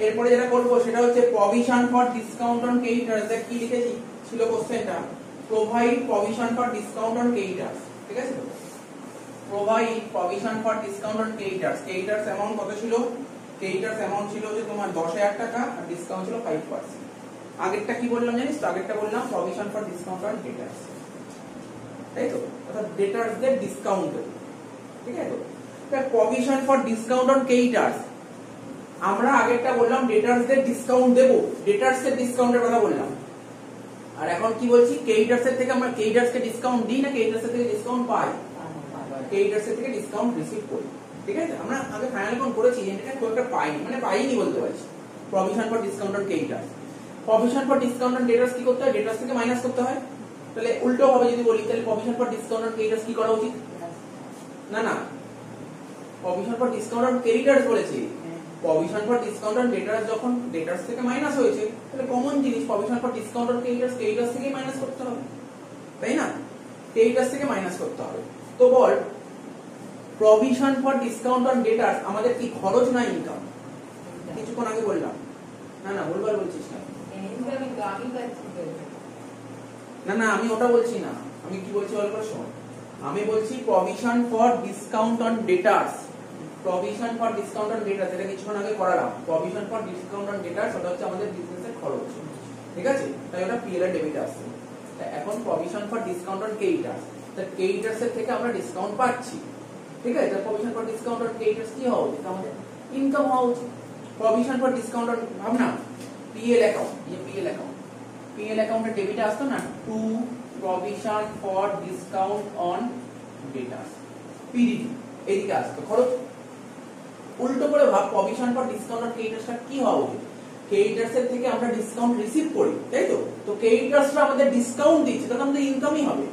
এরপরে যেটা করবো সেটা হচ্ছে provision for discount on creditors. দেখ কি লিখেছি ছিল কোশ্চেনটা, provide provision for discount on creditors, ঠিক আছে? Provide provision for discount on creditors, creditors amount কত ছিল? ক্রেডিটর্স অ্যামাউন্ট ছিল যে তোমার 10,000 টাকা আর ডিসকাউন্ট ছিল 5%। আগেরটা কি বললাম জানিস তো? আগেরটা বললাম প্রভিশন ফর ডিসকাউন্ট অন ডেটার্স, তাই তো? অর্থাৎ ডেটার্সদের ডিসকাউন্ট দেব, ঠিক আছে? তো provision for discount on creditors আমরা আগেরটা বললাম ডেটার্সদের ডিসকাউন্ট দেব, ডেটার্সের ডিসকাউন্টের কথা বললাম, আর এখন কি বলছি ক্রেডিটর্সের থেকে আমরা ক্রেডিটর্সকে ডিসকাউন্ট দিই না ক্রেডিটর্সের থেকে ডিসকাউন্ট পাই? ক্রেডিটর্সের থেকে ডিসকাউন্ট রিসিভ করি, ঠিক আছে? আমরা আগে ফাইনাল অ্যাকাউন্ট করেছি, এটা খুব একটা পাইনি, মানে পাইনি বলতে পারছি। Provision for discount on creditors, provision for discount on debtors কি করতে হয়? ডেটার্স থেকে মাইনাস করতে হয়। তাহলে উল্টো ভাবে যদি বলি তাহলে provision for discount on creditors কি করা উচিত? না না, provision for discount on creditors বলেছি, প্রভিশন ফর ডিসকাউন্ট অন ডেটার্স যখন ডেটার্স থেকে মাইনাস হয়েছে তাহলে কমন জিনিস provision for discount on creditors, creditors থেকে মাইনাস করতে হবে, তাই না? ক্রেডিটর্স থেকে মাইনাস করতে হবে। তো বল provision for discount on debtors আমাদের কি খরচ না ইনকাম? কিছুক্ষণ আগে বললাম, না না বলবার বলছিস না, না না আমি ওটা বলছি না, আমি কি বলছি বল করে শোন, আমি বলছি provision for discount on debtors, provision for discount on debtors এটা কিছুক্ষণ আগে করালাম, provision for discount on debtors ওটা হচ্ছে আমাদের বিজনেসের খরচ, ঠিক আছে? তাই ওটা পিএল এর ডেবিটে আসছে। এখন provision for discount on creditors, তাই ক্রেডিটর্স এর থেকে আমরা ডিসকাউন্ট পাচ্ছি, ঠিক আছে? তাই provision for discount on creditors কি হওয়া উচিত? আমাদের ইনকাম হওয়া উচিত। প্রভিশন ফর ডিসকাউন্ট অন ভাবনা পিএল অ্যাকাউন্ট, এই পিএল অ্যাকাউন্ট, পিএল অ্যাকাউন্টের ডেবিটে আসতো না to provision for discount on debtors, PDD এদিকে আসতো খরচ। উল্টো করে ভাব প্রভিশন ফর ডিসকাউন্ট অন ক্রেডিটর্সটা কি হওয়া উচিত? ক্রেডিটর্স এর থেকে আমরা ডিসকাউন্ট রিসিভ করি, তাই তো? তো ক্রেডিটর্সরা আমাদের ডিসকাউন্ট দিচ্ছে, তাহলে আমাদের ইনকামই হবে।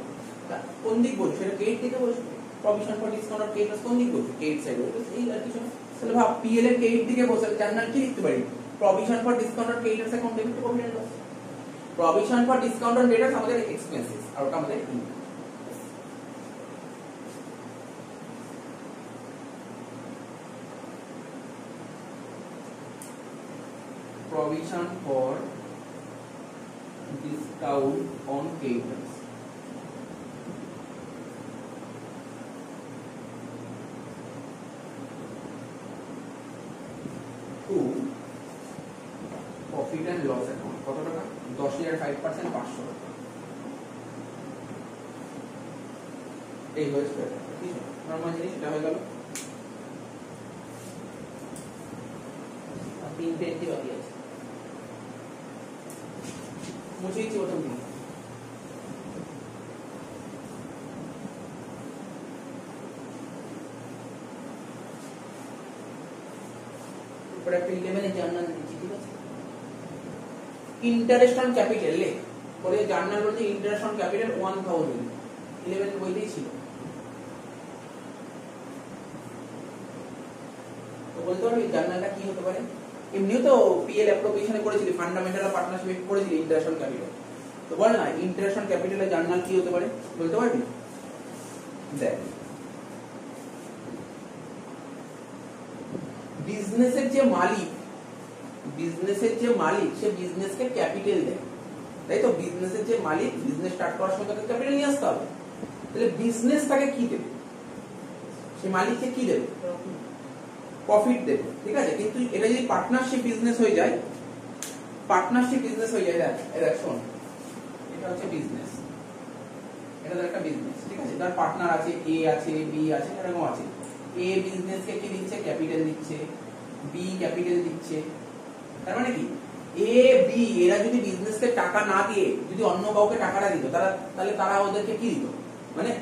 কোন দিক বলছো? এটা ক্রেডিট দিকে বলছো। Provision for discount on creditors কোন দিক বলছো? ক্রেডিট সাইড বলছো। এই আর কিছু না, তাহলে ভাব পিএল এর ক্রেডিট দিকে বসে জার্নাল কি লিখতে পারি? Provision for discount on creditors account debit to profit and loss. Provision for discount on debtors আমাদের এক্সপেন্সেস আর ওটা আমাদের income. Provision for discount on creditors, to profit and loss account কত টাকা? 10,000 5% 500 টাকা। এই হয়েছে ঠিক আছে, নরমাল জিনিস এটা হয়ে গেল। আর 3 পেজ বাকি আছে। মুছে দিচ্ছি প্রথম দিন। উপরে একটা 11 জার্নাল দিচ্ছি, ঠিক আছে? ইন্টারেস্ট অন ক্যাপিটাল লে পরে জার্নাল বলতে ইন্টারেস্ট অন ক্যাপিটাল 1000 11 বইতেই ছিল। তো বলতে পারবি জার্নালটা কি হতে পারে? এমনিও তো পিএল অ্যাপ্রোপ্রিয়েশনে করেছিলি, ফান্ডামেন্টাল অফ পার্টনারশিপ করেছিলি ইন্টারেস্ট অন ক্যাপিটাল। তো বল না ইন্টারেস্ট অন ক্যাপিটালের জার্নাল কি হতে পারে বলতে পারবি? দেখ, বিজনেসের যে মালিক সে বিজনেসকে ক্যাপিটাল দেয়, তাই তো? বিজনেসের যে মালিক, বিজনেস স্টার্ট করার সময় তাকে ক্যাপিটাল নিয়ে আসতে হবে। তাহলে বিজনেস তাকে কি দেবে? সে মালিককে কি দেবে? প্রফিট দেবে, ঠিক আছে? কিন্তু এটা যদি পার্টনারশিপ বিজনেস হয়ে যায়, দেখ শোন, এটা হচ্ছে বিজনেস, এটা একটা বিজনেস, ঠিক আছে? তার পার্টনার আছে, এ আছে, বি আছে, এরকম আছে। এ বিজনেসকে কি দিচ্ছে? ক্যাপিটাল দিচ্ছে, বি ক্যাপিটাল দিচ্ছে। তার মানে কি এ বি এরা যদি বিজনেসকে টাকা না দিয়ে যদি অন্য কাউকে টাকাটা দিত, তাহলে তারা ওদেরকে কি দিত? মানে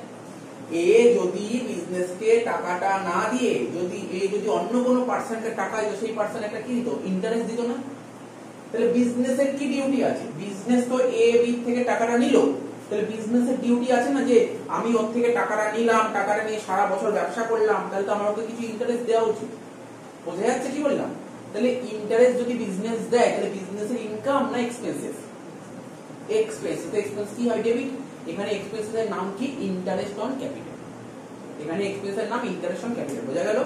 এ যদি বিজনেসকে টাকাটা না দিয়ে যদি অন্য কোনো পার্সনকে টাকা দিত, সেই পার্সন একটা কি দিত? ইন্টারেস্ট দিত না? তাহলে বিজনেসের কি ডিউটি আছে? বিজনেস তো এ বি থেকে টাকাটা নিল, তাহলে বিজনেসের ডিউটি আছে না যে আমি ওর থেকে টাকাটা নিলাম, টাকাটা নিয়ে সারা বছর ব্যবসা করলাম, তাহলে তো আমার ওকে কিছু ইন্টারেস্ট দেওয়া উচিত। বোঝা যাচ্ছে কি বললাম? তাহলে ইন্টারেস্ট যদি বিজনেস দেয়, তাহলে বিজনেসের ইনকাম না এক্সপেন্সেস? এক্সপেন্সেস। এক্সপেন্স কি হয়? ডেবিট। এখানে এক্সপেন্সের নাম কি? Interest on capital. এখানে এক্সপেন্সের নাম ইন্টারেস্ট অন ক্যাপিটাল। বোঝা গেল?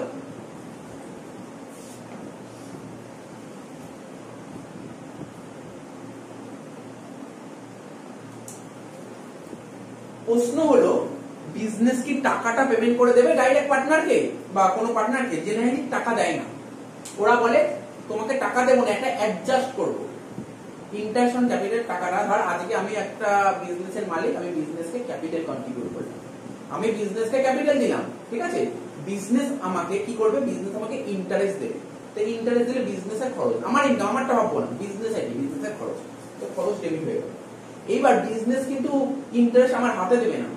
প্রশ্ন হলো বিজনেস কি টাকাটা পেমেন্ট করে দেবে ডাইরেক্ট পার্টনারকে বা কোনো পার্টনারকে? জেনারেলি টাকা দেয় না, ওরা বলে তোমাকে টাকা দেবো না, একটা অ্যাডজাস্ট করবো। ইন্টারেস্ট অন ক্যাপিটাল টাকাটা, ধর আজকে আমি একটা বিজনেসের মালিক, আমি বিজনেসকে ক্যাপিটাল কন্ট্রিবিউট করলাম, আমি বিজনেসকে ক্যাপিটাল দিলাম, ঠিক আছে? বিজনেস আমাকে কি করবে? বিজনেস আমাকে ইন্টারেস্ট দেবে। তো ইন্টারেস্ট দিলে বিজনেসের খরচ, আমার ইনকাম, আমারটা ভাববো না, বিজনেসের খরচ, তো খরচ ডেবিট হয়ে গেল। এইবার বিজনেস কিন্তু ইন্টারেস্ট আমার হাতে দেবে না,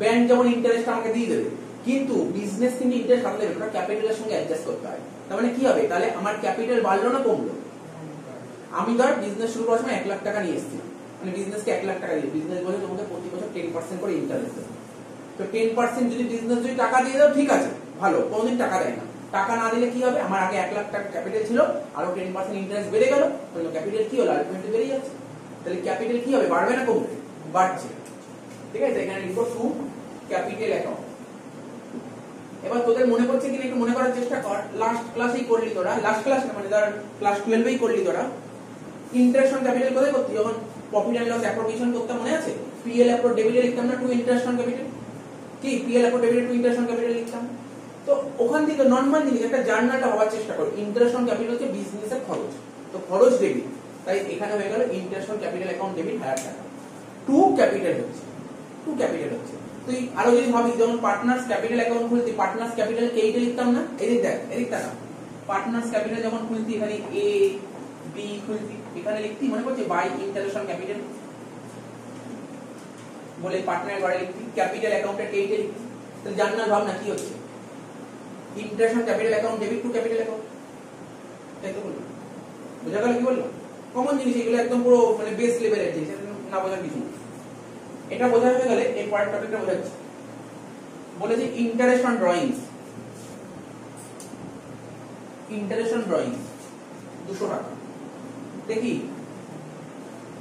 ব্যাংক যেমন ইন্টারেস্ট আমাকে দিয়ে দেবে, কিন্তু বিজনেস কিন্তু ইন্টারেস্ট হাতে দেবে, ওটা ক্যাপিটালের সঙ্গে অ্যাডজাস্ট করতে হয়। তার মানে কি হবে? তাহলে আমার ক্যাপিটাল বাড়লো না কমলো? আমি ধর বিজনেস শুরু করার সময় 1 লাখ টাকা নিয়ে এসেছিলাম, মানে বিজনেসকে 1 লাখ টাকা দিয়ে, বিজনেস বলে তোমাকে প্রতি বছর 10% করে ইন্টারেস্ট দেবে। তো 10% যদি বিজনেস যদি টাকা দিয়ে দাও, ঠিক আছে, ভালো। কোনদিন টাকা দেয় না, টাকা না দিলে কি হবে? আমার আগে 1 লাখ টাকা ক্যাপিটাল ছিল, আরো 10% ইন্টারেস্ট বেড়ে গেল, তাহলে ক্যাপিটাল কি হলো? আলটিমেটলি বেড়ে যাচ্ছে। তাহলে ক্যাপিটাল কি হবে? বাড়বে না কমবে? বাড়ছে, ঠিক আছে? এখানে লিখবো টু ক্যাপিটাল অ্যাকাউন্ট। এবার তোদের মনে পড়ছে কিনা একটু মনে করার চেষ্টা কর। লাস্ট ক্লাসেই করলি তোরা, লাস্ট ক্লাস না মানে ধর ক্লাস 12 এই করলি তোরা। ইন্টারেস্ট অন ক্যাপিটাল কোথায় করতি? যখন প্রফিট এন্ড লস অ্যাপ্রোপ্রিয়েশন করতে, মনে আছে? পিএল অ্যাপ্রো ডেবিটে লিখতাম না টু ইন্টারেস্ট অন ক্যাপিটাল? কি পিএল অ্যাপ্রো ডেবিটে টু ইন্টারেস্ট অন ক্যাপিটাল লিখতাম? তো ওখান থেকে নরমাল জিনিস একটা জার্নালটা হওয়ার চেষ্টা কর। ইন্টারেস্ট অন ক্যাপিটাল হচ্ছে বিজনেসের খরচ, তো খরচ ডেবিট, তাই এখানে হয়ে গেল interest on capital account debit 1000 টাকা। টু ক্যাপিটাল হচ্ছে তুই আরো যদি ভাবি, যেমন পার্টনার্স ক্যাপিটাল অ্যাকাউন্ট খুলতি, পার্টনার্স ক্যাপিটাল কে এইটা লিখতাম না? এদিক দেখ, এদিক তাকা। পার্টনার্স ক্যাপিটাল যখন খুলতি, এখানে এ বি খুলতি, এখানে লিখতি, মনে পড়ছে? বাই ইন্টারেস্ট অন ক্যাপিটাল বলে পার্টনার ঘরে লিখতি, ক্যাপিটাল অ্যাকাউন্টে কে এইটা লিখতি। তাহলে জার্নাল ভাবনা কি হচ্ছে? Interest on capital account debit to capital account, তাই তো বললাম। বোঝা গেল কি বললাম? কমন জিনিস এগুলো, একদম পুরো মানে বেস লেভেলের জিনিস, না বোঝার কিছু না। এটা বোঝা হয়ে গেলে এই পরের টপিকটা বোঝাচ্ছি। বলেছি ইন্টারেস্ট অন ড্রয়িংস, 200 টাকা। দেখি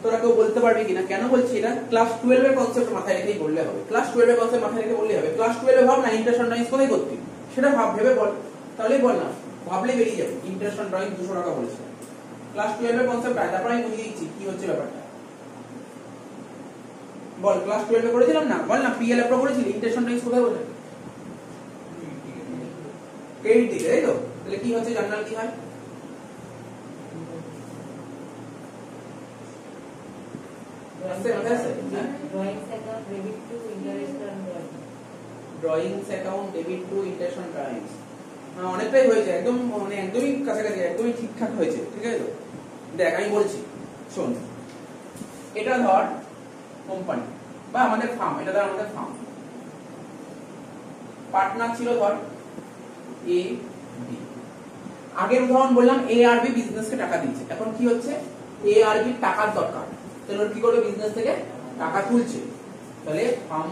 তোরা কেউ বলতে পারবি কিনা? কেন বলছি এটা? ক্লাস 12 এর কনসেপ্ট মাথায় রেখেই বললে হবে। ক্লাস 12 এর কনসেপ্ট মাথায় রেখে বললে হবে। ক্লাস 12 এ ভাব না ইন্টারেস্ট অন ড্রয়িংস কোথায় করতি, সেটা ভেবে বল, তাহলেই বল না, ভাবলে বেরিয়ে যাবে। ইন্টারেস্ট অন ড্রয়িং 200 টাকা বলেছে, ক্লাস 12 এর কনসেপ্ট। তারপর আমি বুঝিয়ে দিচ্ছি কি হচ্ছে ব্যাপারটা। বল, ক্লাস 12 এ করেছিলাম না? বল না, পিএল অ্যাপ্রো করেছিলি, ইন্টারেস্ট অন ড্রয়িংস কোথায় বলে? ক্রেডিট দিকে, তাই তো? তাহলে কি হচ্ছে? জার্নাল কি হয়? Drawings account debit to interest on drawings. অনেকটাই হয়েছে, একদম মানে একদমই কাছাকাছি, একদমই ঠিকঠাক হয়েছে, ঠিক আছে তো? দেখ আমি বলছি, শোন, এটা ধর কোম্পানি বা আমাদের ফার্ম, এটা ধর আমাদের ফার্ম, পার্টনার ছিল ধর এ বি। আগের উদাহরণ বললাম এ আর বি বিজনেসকে টাকা দিচ্ছে, এখন কি হচ্ছে এ আর বি টাকার দরকার, তাহলে কি করবে বিজনেস থেকে টাকা তুলছে, তাহলে ফার্ম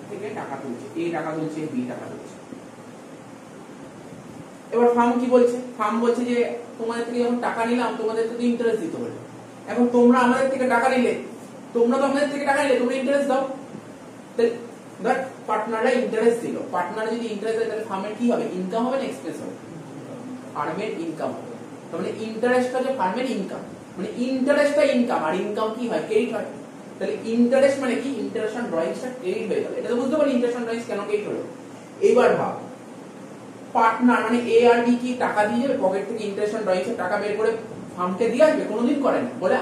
থেকে টাকা তুলছে, এ টাকা তুলছে বি টাকা তুলছে। এবার ফার্ম কি বলছে, ফার্ম বলছে যে তোমাদের থেকে যখন টাকা নিলাম তোমাদের থেকে ইন্টারেস্ট দিতে হবে, এখন তোমরা আমাদের থেকে টাকা নিলে, তোমরা তো আমাদের থেকে টাকা নিলে, তোমরা ইন্টারেস্ট দাও, বাট পার্টনাররা ইন্টারেস্ট দিল, পার্টনার যদি ইন্টারেস্ট দেয় তাহলে ফার্মের কি হবে, ইনকাম হবে না এক্সপেন্স হবে, ফার্মের ইনকাম হবে। তার মানে ইন্টারেস্টটা যে ফার্মের ইনকাম, মানে ইন্টারেস্টটা ইনকাম আর ইনকাম কি হয় ক্রেডিট হয়, তাহলে ইন্টারেস্ট মানে কি ইন্টারেস্ট অন ড্রয়িংসটা ক্রেডিট হয়ে গেল, এটা তো বুঝতে পারলি ইন্টারেস্ট অন ড্রয়িংস কেন ক্রেডিট হলো। এইবার ভাব পার্টনার মানে এ আর বি কি টাকা দিয়ে যাবে পকেট থেকে, ইন্টারেস্ট অন ড্রয়িংস এর টাকা বের করে ফার্মকে দিয়ে আসবে, কোনোদিন করে না, বলে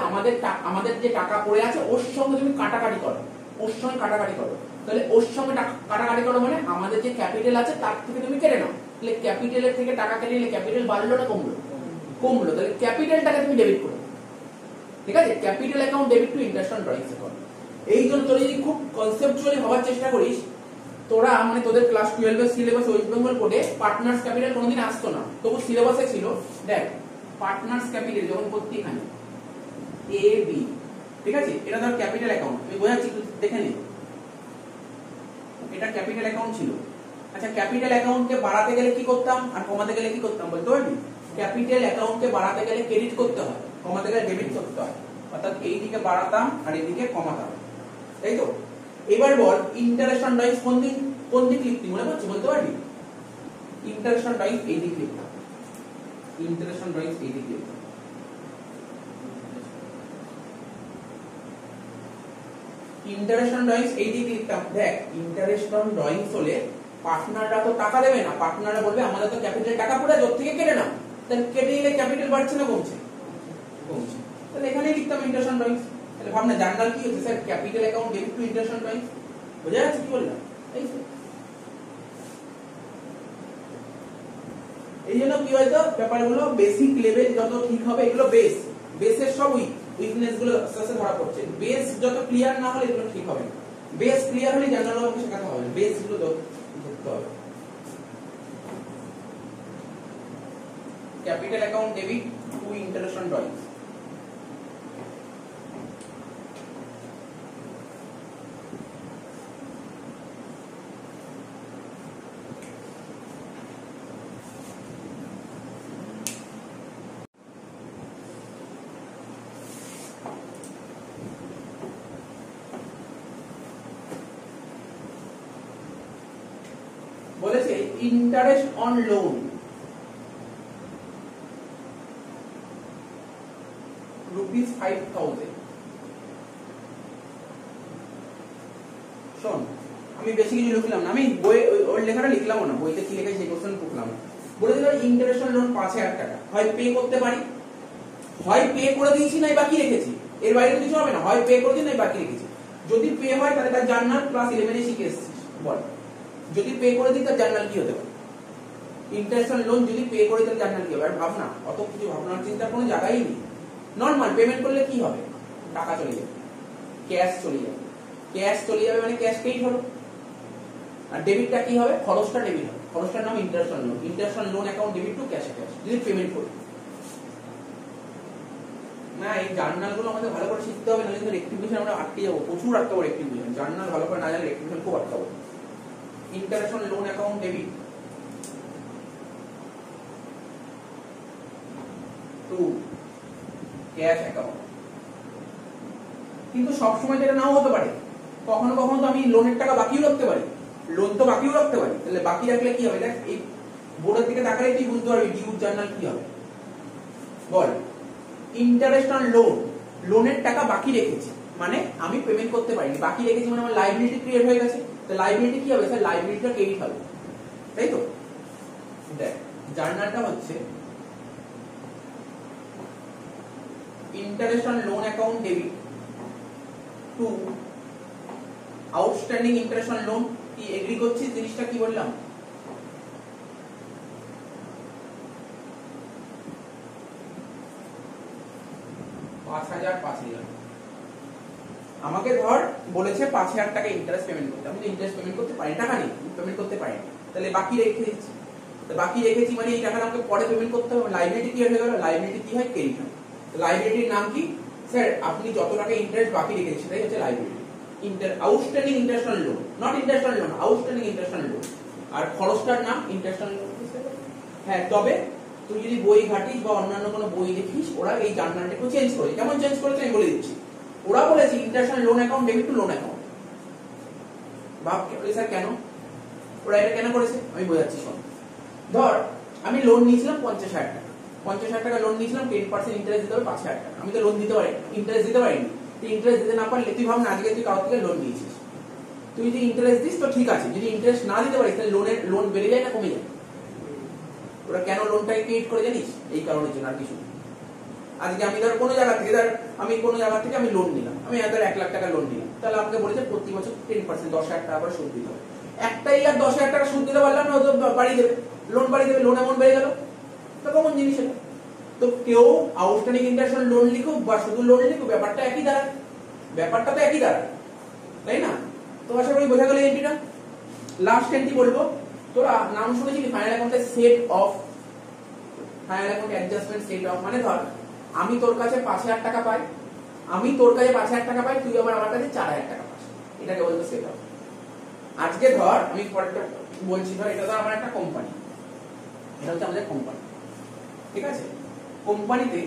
আমাদের যে টাকা পড়ে আছে ওর সঙ্গে তুমি কাটাকাটি করো, ওর সঙ্গে কাটাকাটি করো, তাহলে ওর সঙ্গে কাটাকাটি করো মানে আমাদের যে ক্যাপিটাল আছে তার থেকে তুমি কেটে নাও, তাহলে ক্যাপিটালের থেকে টাকা কেটে নিলে ক্যাপিটাল বাড়লো না কমলো, কমলো, তাহলে ক্যাপিটালটাকে তুমি ডেবিট করো, ঠিক আছে, capital account debit to interest on drawings account. এই জন্য তোরা যদি খুব কনসেপচুয়ালি ভাবার চেষ্টা করিস, তোরা মানে তোদের ক্লাস 12 এর সিলেবাস ওয়েস্ট বেঙ্গল বোর্ডে পার্টনার্স ক্যাপিটাল কোনোদিন আসতো না, তবু সিলেবাসে ছিল, দেখ পার্টনার্স ক্যাপিটাল যখন পড়তি এখানে এ বি, ঠিক আছে, এটা ধর ক্যাপিটাল অ্যাকাউন্ট, আমি বোঝাচ্ছি একটু দেখে নে, এটা ক্যাপিটাল অ্যাকাউন্ট ছিল। আচ্ছা ক্যাপিটাল অ্যাকাউন্টকে বাড়াতে গেলে কি করতাম আর কমাতে গেলে কি করতাম বলতে পারবি? ক্যাপিটাল অ্যাকাউন্টকে বাড়াতে গেলে ক্রেডিট করতে হয়, কমাতে গেলে ডেবিট করতে হয়, অর্থাৎ এই দিকে বাড়াতাম আর এই দিকে কমাতাম, তাই তো। এবার বল ইন্টারেস্ট অন ড্রয়িংস কোন দিক লিখতি মনে পড়ছে বলতে পারবি? ইন্টারেস্ট অন ড্রয়িংস এই দিক লিখতাম, ইন্টারেস্ট অন ড্রয়িংস এই দিক লিখতাম, ইন্টারেস্ট অন ড্রয়িংস এই দিক লিখতাম। দেখ ইন্টারেস্ট অন ড্রয়িংস হলে পার্টনাররা তো টাকা দেবে না, পার্টনাররা বলবে আমাদের তো ক্যাপিটাল টাকা পড়ে ওর থেকে কেটে নাও, তাহলে কেটে নিলে ক্যাপিটাল বাড়ছে না কমছে, কমছে, তাহলে এখানেই লিখতাম ইন্টারেস্ট অন ড্রয়িংস। তাহলে ভাবনা জার্নাল কি হচ্ছে sir capital account debit to interest on drawings, বোঝা যাচ্ছে কি বললাম? এই জন্য কি হয়তো ব্যাপারগুলো বেসিক লেভেল যত ঠিক হবে, এগুলো বেসের সব উইকনেস গুলো আস্তে আস্তে ধরা পড়ছে, বেস যত ক্লিয়ার না হলে এগুলো ঠিক হবে না, বেস ক্লিয়ার হলে জার্নাল আমাকে শেখাতে হবে, বেস গুলো ধরতে হবে। Capital account debit to interest on drawings, বলেছে ইন্টারেস্ট অন লোন ₹5,000। শোন আমি বেশি কিছু লিখলাম না, আমি বই ওর লেখাটা লিখলাম না, বইতে কি লেখা সেই কোশ্চেন লিখলাম না। বলে দিল ইন্টারেস্ট অন লোন 5,000 টাকা, হয় পে করতে পারি, হয় পে করে দিয়েছি নাই বাকি রেখেছি, এর বাইরে কিছু হবে না, হয় পে করে দিই নাই বাকি রেখেছি। যদি পে হয় তাহলে তার জার্নাল ক্লাস 11 এ শিখে এসেছিস, বল যদি পে করে দিই তার জার্নাল কি হতে পারে? ইন্টারেস্ট অন লোন যদি পে করে তাহলে জার্নাল কি হবে? আর ভাবনা অত কিছু ভাবনার চিন্তার কোনো জায়গাই নেই, নরমাল পেমেন্ট করলে কি হবে, টাকা চলে যাবে, ক্যাশ চলে যাবে, ক্যাশ চলে যাবে মানে ক্যাশ ক্রেডিট হলো, আর ডেবিটটা কি হবে, খরচটা ডেবিট হবে, খরচটার নাম interest on loan, interest on loan account debit two cash যদি পেমেন্ট করি না। এই জার্নালগুলো আমাদের ভালো করে শিখতে হবে, নাহলে কিন্তু রেক্টিফিকেশন আমরা আটকে যাবো, প্রচুর আটকে যাবো রেক্টিফিকেশন, জার্নাল ভালো করে না জানলে রেক্টিফিকেশন খুব আটকে যাবো। Interest on loan account debit two cash account, কিন্তু সবসময় যেটা নাও হতে পারে, কখনো কখনো তো আমি লোনের টাকা বাকিও রাখতে পারি, লোন তো বাকিও রাখতে পারি, তাহলে বাকি রাখলে কি হবে, দেখ এই বোর্ডের দিকে তাকালে তুই বুঝতে পারবি ডিউজ জার্নাল কি হবে। বল ইন্টারেস্ট অন লোন, লোনের টাকা বাকি রেখেছি মানে আমি পেমেন্ট করতে পারিনি, বাকি রেখেছি মানে আমার লাইবিলিটি ক্রিয়েট হয়ে গেছে, তো লাইবিলিটি কি হবে স্যার, লাইবিলিটিটা ক্রেডিট হবে, তাই তো। দেখ জার্নালটা হচ্ছে interest on loan account debit to outstanding interest on loan, কি এগ্রি করছিস জিনিসটা কি বললাম? $5,000 5,000 আমাকে ধর বলেছে 5,000 টাকা ইন্টারেস্ট পেমেন্ট করতে, আমি তো ইন্টারেস্ট পেমেন্ট করতে পারি, টাকা নেই, পেমেন্ট করতে পারি, তাহলে বাকি রেখে দিচ্ছি। তো বাকি রেখেছি মানে এই টাকাটা আমাকে পরে পেমেন্ট করতে হবে, লাইবিলিটি কি হয়ে গেল, লাইবিলিটি কি হয়, ক্রেডিট হয়। লাইবিলিটির নাম কি, স্যার আপনি যত টাকা ইন্টারেস্ট বাকি রেখেছেন সেটাই হচ্ছে liability. Outstanding international loan, not international loan, outstanding international loan. আর খরচটার নাম ইন্টারন্যাশনাল লোন। হ্যাঁ, তবে তুই যদি বই ঘাটিস বা অন্যান্য কোনো বই দেখিস, ওরা এই জার্নালটা একটু চেঞ্জ করে, কেমন চেঞ্জ করেছে আমি বলে দিচ্ছি। ওরা বলেছে international loan account debit two loan account. ভাব স্যার কেন ওরা এটা কেন করেছে, আমি বোঝাচ্ছি শোন। ধর আমি লোন নিয়েছিলাম 50,000 টাকা, 50,000 টাকা লোন নিয়েছিলাম, 10% ইন্টারেস্ট দিতে হবে 5,000 টাকা। আমি তো লোন দিতে পারি, ইন্টারেস্ট দিতে পারিনি। তুই ইন্টারেস্ট দিতে না পারলে তুই ভাব না, আজকে তুই কারোর থেকে লোন নিয়েছিস, তুই যদি ইন্টারেস্ট দিস তো ঠিক আছে, যদি ইন্টারেস্ট না দিতে পারিস তাহলে লোন বেড়ে যায় না কমে যায়? ওরা কেন লোনটাকে ক্রিয়েট করে জানিস, এই কারণের জন্য, আর কিছু। আজকে আমি ধর কোনো জায়গা থেকে আমি লোন নিলাম, আমি ধর 1 লাখ টাকা লোন নিলাম, তাহলে আমাকে বলেছে প্রতি বছর 10% 10,000 টাকা করে সুদ দিতে হবে। একটাই আর 10,000 টাকা সুদ দিতে পারলাম না, ও তো বাড়িয়ে দেবে, লোন বাড়িয়ে দেবে, লোন এমন বেড়ে গেল, তো কমন জিনিস এটা। তো কেউ আউটস্ট্যান্ডিং ইন্টারন্যাশনাল লোন লিখুক বা শুধু লোন লিখুক, ব্যাপারটা একই দাঁড়ায়, ব্যাপারটা তো একই দাঁড়ায়, তাই না? তো আশা করি বোঝা গেল এন্ট্রিটা। লাস্ট এন্ট্রি বলবো, তোরা নাম শুনেছিলি ফাইনাল অ্যাকাউন্টের set of, final account adjustment set of, মানে ধর আমি তোর কাছে 5,000 টাকা পাই, তুই আবার আমার কাছে 4,000 টাকা পাস, এটাকে বলতো সেট অফ। আজকে ধর আমি পরেরটা বলছি, ধর এটা তো আমার একটা কোম্পানি, এটা হচ্ছে আমাদের কোম্পানি, ঠিক আছে? কোম্পানিতে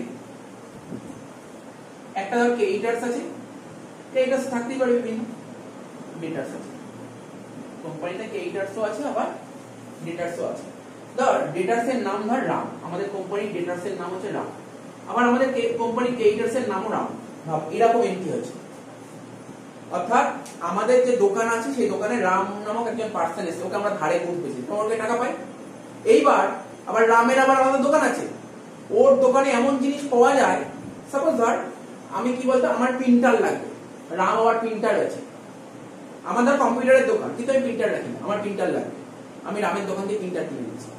একটা ধর ক্রেডিটার্স আছে, ক্রেডিটার্স থাকতেই পারে, বিভিন্ন ডেটার্স আছে, কোম্পানিতে ক্রেডিটার্সও আছে আবার ডেটার্সও আছে। ধর ডেটার্সের নাম ধর রাম, আমাদের কোম্পানির ডেটার্সের নাম হচ্ছে রাম, আবার আমাদের কোম্পানির ক্রেডিটার্সের নামও রাম। ভাব এরকম এন্ট্রি হচ্ছে, অর্থাৎ আমাদের যে দোকান আছে সেই দোকানে রাম নামক একজন পার্সন এসে, ওকে আমরা ধারে গুণ পেয়েছি, তোমাকে টাকা পাই। এইবার আবার রামের আবার আমাদের দোকান আছে, ওর দোকানে এমন জিনিস পাওয়া যায়, সাপোজ ধর আমি কি বলতো, আমার প্রিন্টার লাগবে, রাম আবার প্রিন্টার আছে, আমাদের কম্পিউটারের দোকান কিন্তু আমি প্রিন্টার রাখি না, আমার প্রিন্টার লাগবে, আমি রামের দোকান থেকে প্রিন্টার কিনে নিচ্ছি।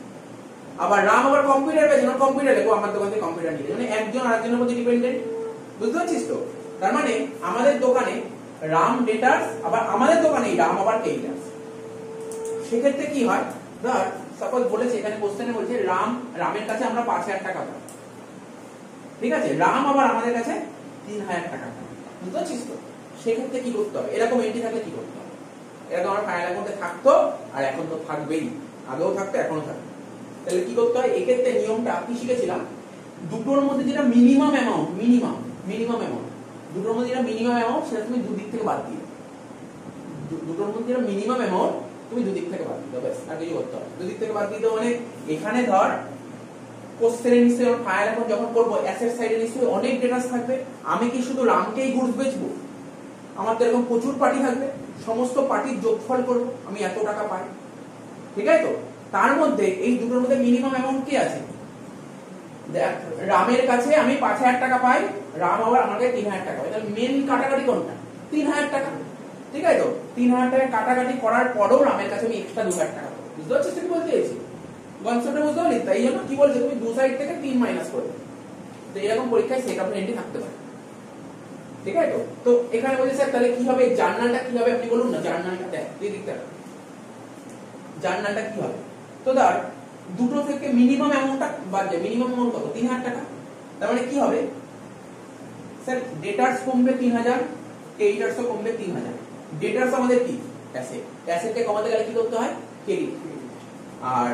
আবার রাম আবার কম্পিউটার পেয়েছে, কম্পিউটার লেখো, আমার দোকান থেকে কম্পিউটার নিয়ে, মানে একজন আরেকজনের প্রতি ডিপেন্ডেন্ট, বুঝতে পারছিস তো? তার মানে আমাদের দোকানে রাম ডেটার্স, আবার আমাদের দোকানে রাম আবার ক্রেডিটার্স। সেক্ষেত্রে কি হয়, ধর সাপোজ বলেছে এখানে কোশ্চেনে বলছে রামের কাছে আমরা 5,000 টাকা পাই, ঠিক আছে? রাম আবার আমাদের কাছে 3,000 টাকা পাই, বুঝতে পারছিস তো? সেক্ষেত্রে কি করতে হবে, এরকম এন্ট্রি থাকলে কি করতে হবে? এরকম আমার ফাইনাল অ্যাকাউন্টে থাকতো, আর এখন তো থাকবেই, আগেও থাকতো এখনো থাকবে। তাহলে কি করতে হয়, এক্ষেত্রে নিয়মটা কি শিখেছিলাম, দুটোর মধ্যে যেটা মিনিমাম অ্যামাউন্ট, দুটোর মধ্যে যেটা মিনিমাম অ্যামাউন্ট সেটা তুমি দুদিক থেকে বাদ দিও, দুটোর মধ্যে যেটা মিনিমাম অ্যামাউন্ট তুমি দুদিক থেকে বাদ দিও, ব্যাস, আর কিছু করতে হবে। দুদিক থেকে বাদ দিতে মানে এখানে ধর কোশ্চেনে নিশ্চয়ই ফাইনাল অ্যাকাউন্ট যখন করবো অ্যাসেট সাইডে নিশ্চয়ই অনেক ডেটাস থাকবে, আমি কি শুধু রামকেই গুডস বেচবো? আমার তো এরকম প্রচুর পার্টি থাকবে, সমস্ত পার্টির যোগফল করবো, আমি এত টাকা পাই, ঠিক আছে তো? তার মধ্যে এই দুটোর মধ্যে মিনিমাম অ্যামাউন্ট কি আছে, দেখ রামের কাছে আমি 5,000 টাকা পাই, রাম আবার আমাকে 3,000 টাকা পাই, তাহলে মেন কাটাকাটি কোনটা, 3,000 টাকা, ঠিক আছে তো? 3,000 টাকা কাটাকাটি করার পরেও রামের কাছে আমি এক্সট্রা 2,000 টাকা পাবো, বুঝতে পারছিস কি বলতে চাইছি? কনসেপ্টটা বুঝতে পারলি? তাই জন্য কি বলছে, তুমি দু সাইড থেকে 3 মাইনাস করবে। তো এরকম পরীক্ষায় সেট আপ এন্ট্রি থাকতে পারে, ঠিক আছে তো? তো এখানে বলছে স্যার তাহলে কি হবে, জার্নালটা কি হবে, আপনি বলুন না, জার্নালটা দেখ এই দিকটা, জার্নালটা কি হবে? তো ধর দুটো থেকে মিনিমাম অ্যামাউন্টটা বাদ যায়, মিনিমাম অ্যামাউন্ট কত, 3,000 টাকা। তার মানে কি হবে স্যার, ডেটার্স কমবে 3,000, ক্রেডিটার্সও কমবে 3,000। ডেটার্স আমাদের কি, অ্যাসেট, অ্যাসেটকে কমাতে গেলে কি করতে হয়, ক্রেডিট। আর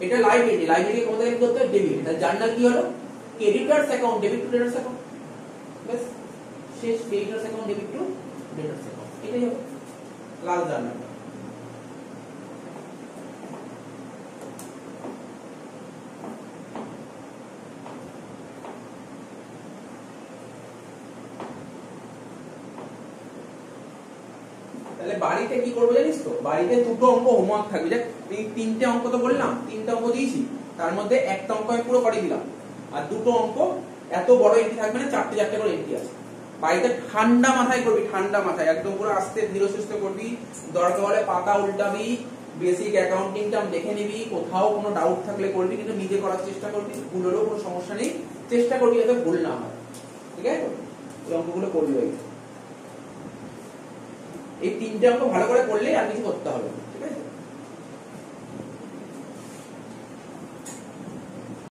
এটা লাইবিলিটি কমাতে গেলে কি করতে হয়, ডেবিট। তাহলে জার্নাল কি হলো, creditors account debit to debtors account, বাস শেষ, creditors account debit to debtors account, এটাই হবে লাল জার্নাল। তাহলে বাড়িতে কি করবো জানিস তো, বাড়িতে দুটো অঙ্ক হোমওয়ার্ক থাকবে, দেখ এই 3টে অঙ্ক তো বললাম, 3টে অঙ্ক দিয়েছি, তার মধ্যে একটা অঙ্ক আমি পুরো করে দিলাম, আর দুটো অঙ্ক এত বড় এন্ট্রি থাকবে না, 4টে করে এন্ট্রি আছে। বাড়িতে ঠান্ডা মাথায় করবি, ঠান্ডা মাথায় একদম পুরো আস্তে ধীরে সুস্থে করবি, দরকার হলে পাতা উল্টাবি, বেসিক অ্যাকাউন্টিংটা দেখে নিবি, কোথাও কোনো ডাউট থাকলে করবি, কিন্তু নিজে করার চেষ্টা করবি, ভুল হলেও কোনো সমস্যা নেই, চেষ্টা করবি যাতে ভুল না হয়, ঠিক আছে তো? ওই অঙ্কগুলো করবি। এই তিনটে অঙ্ক ভালো করে পড়লেই আর কিছু করতে হবে না।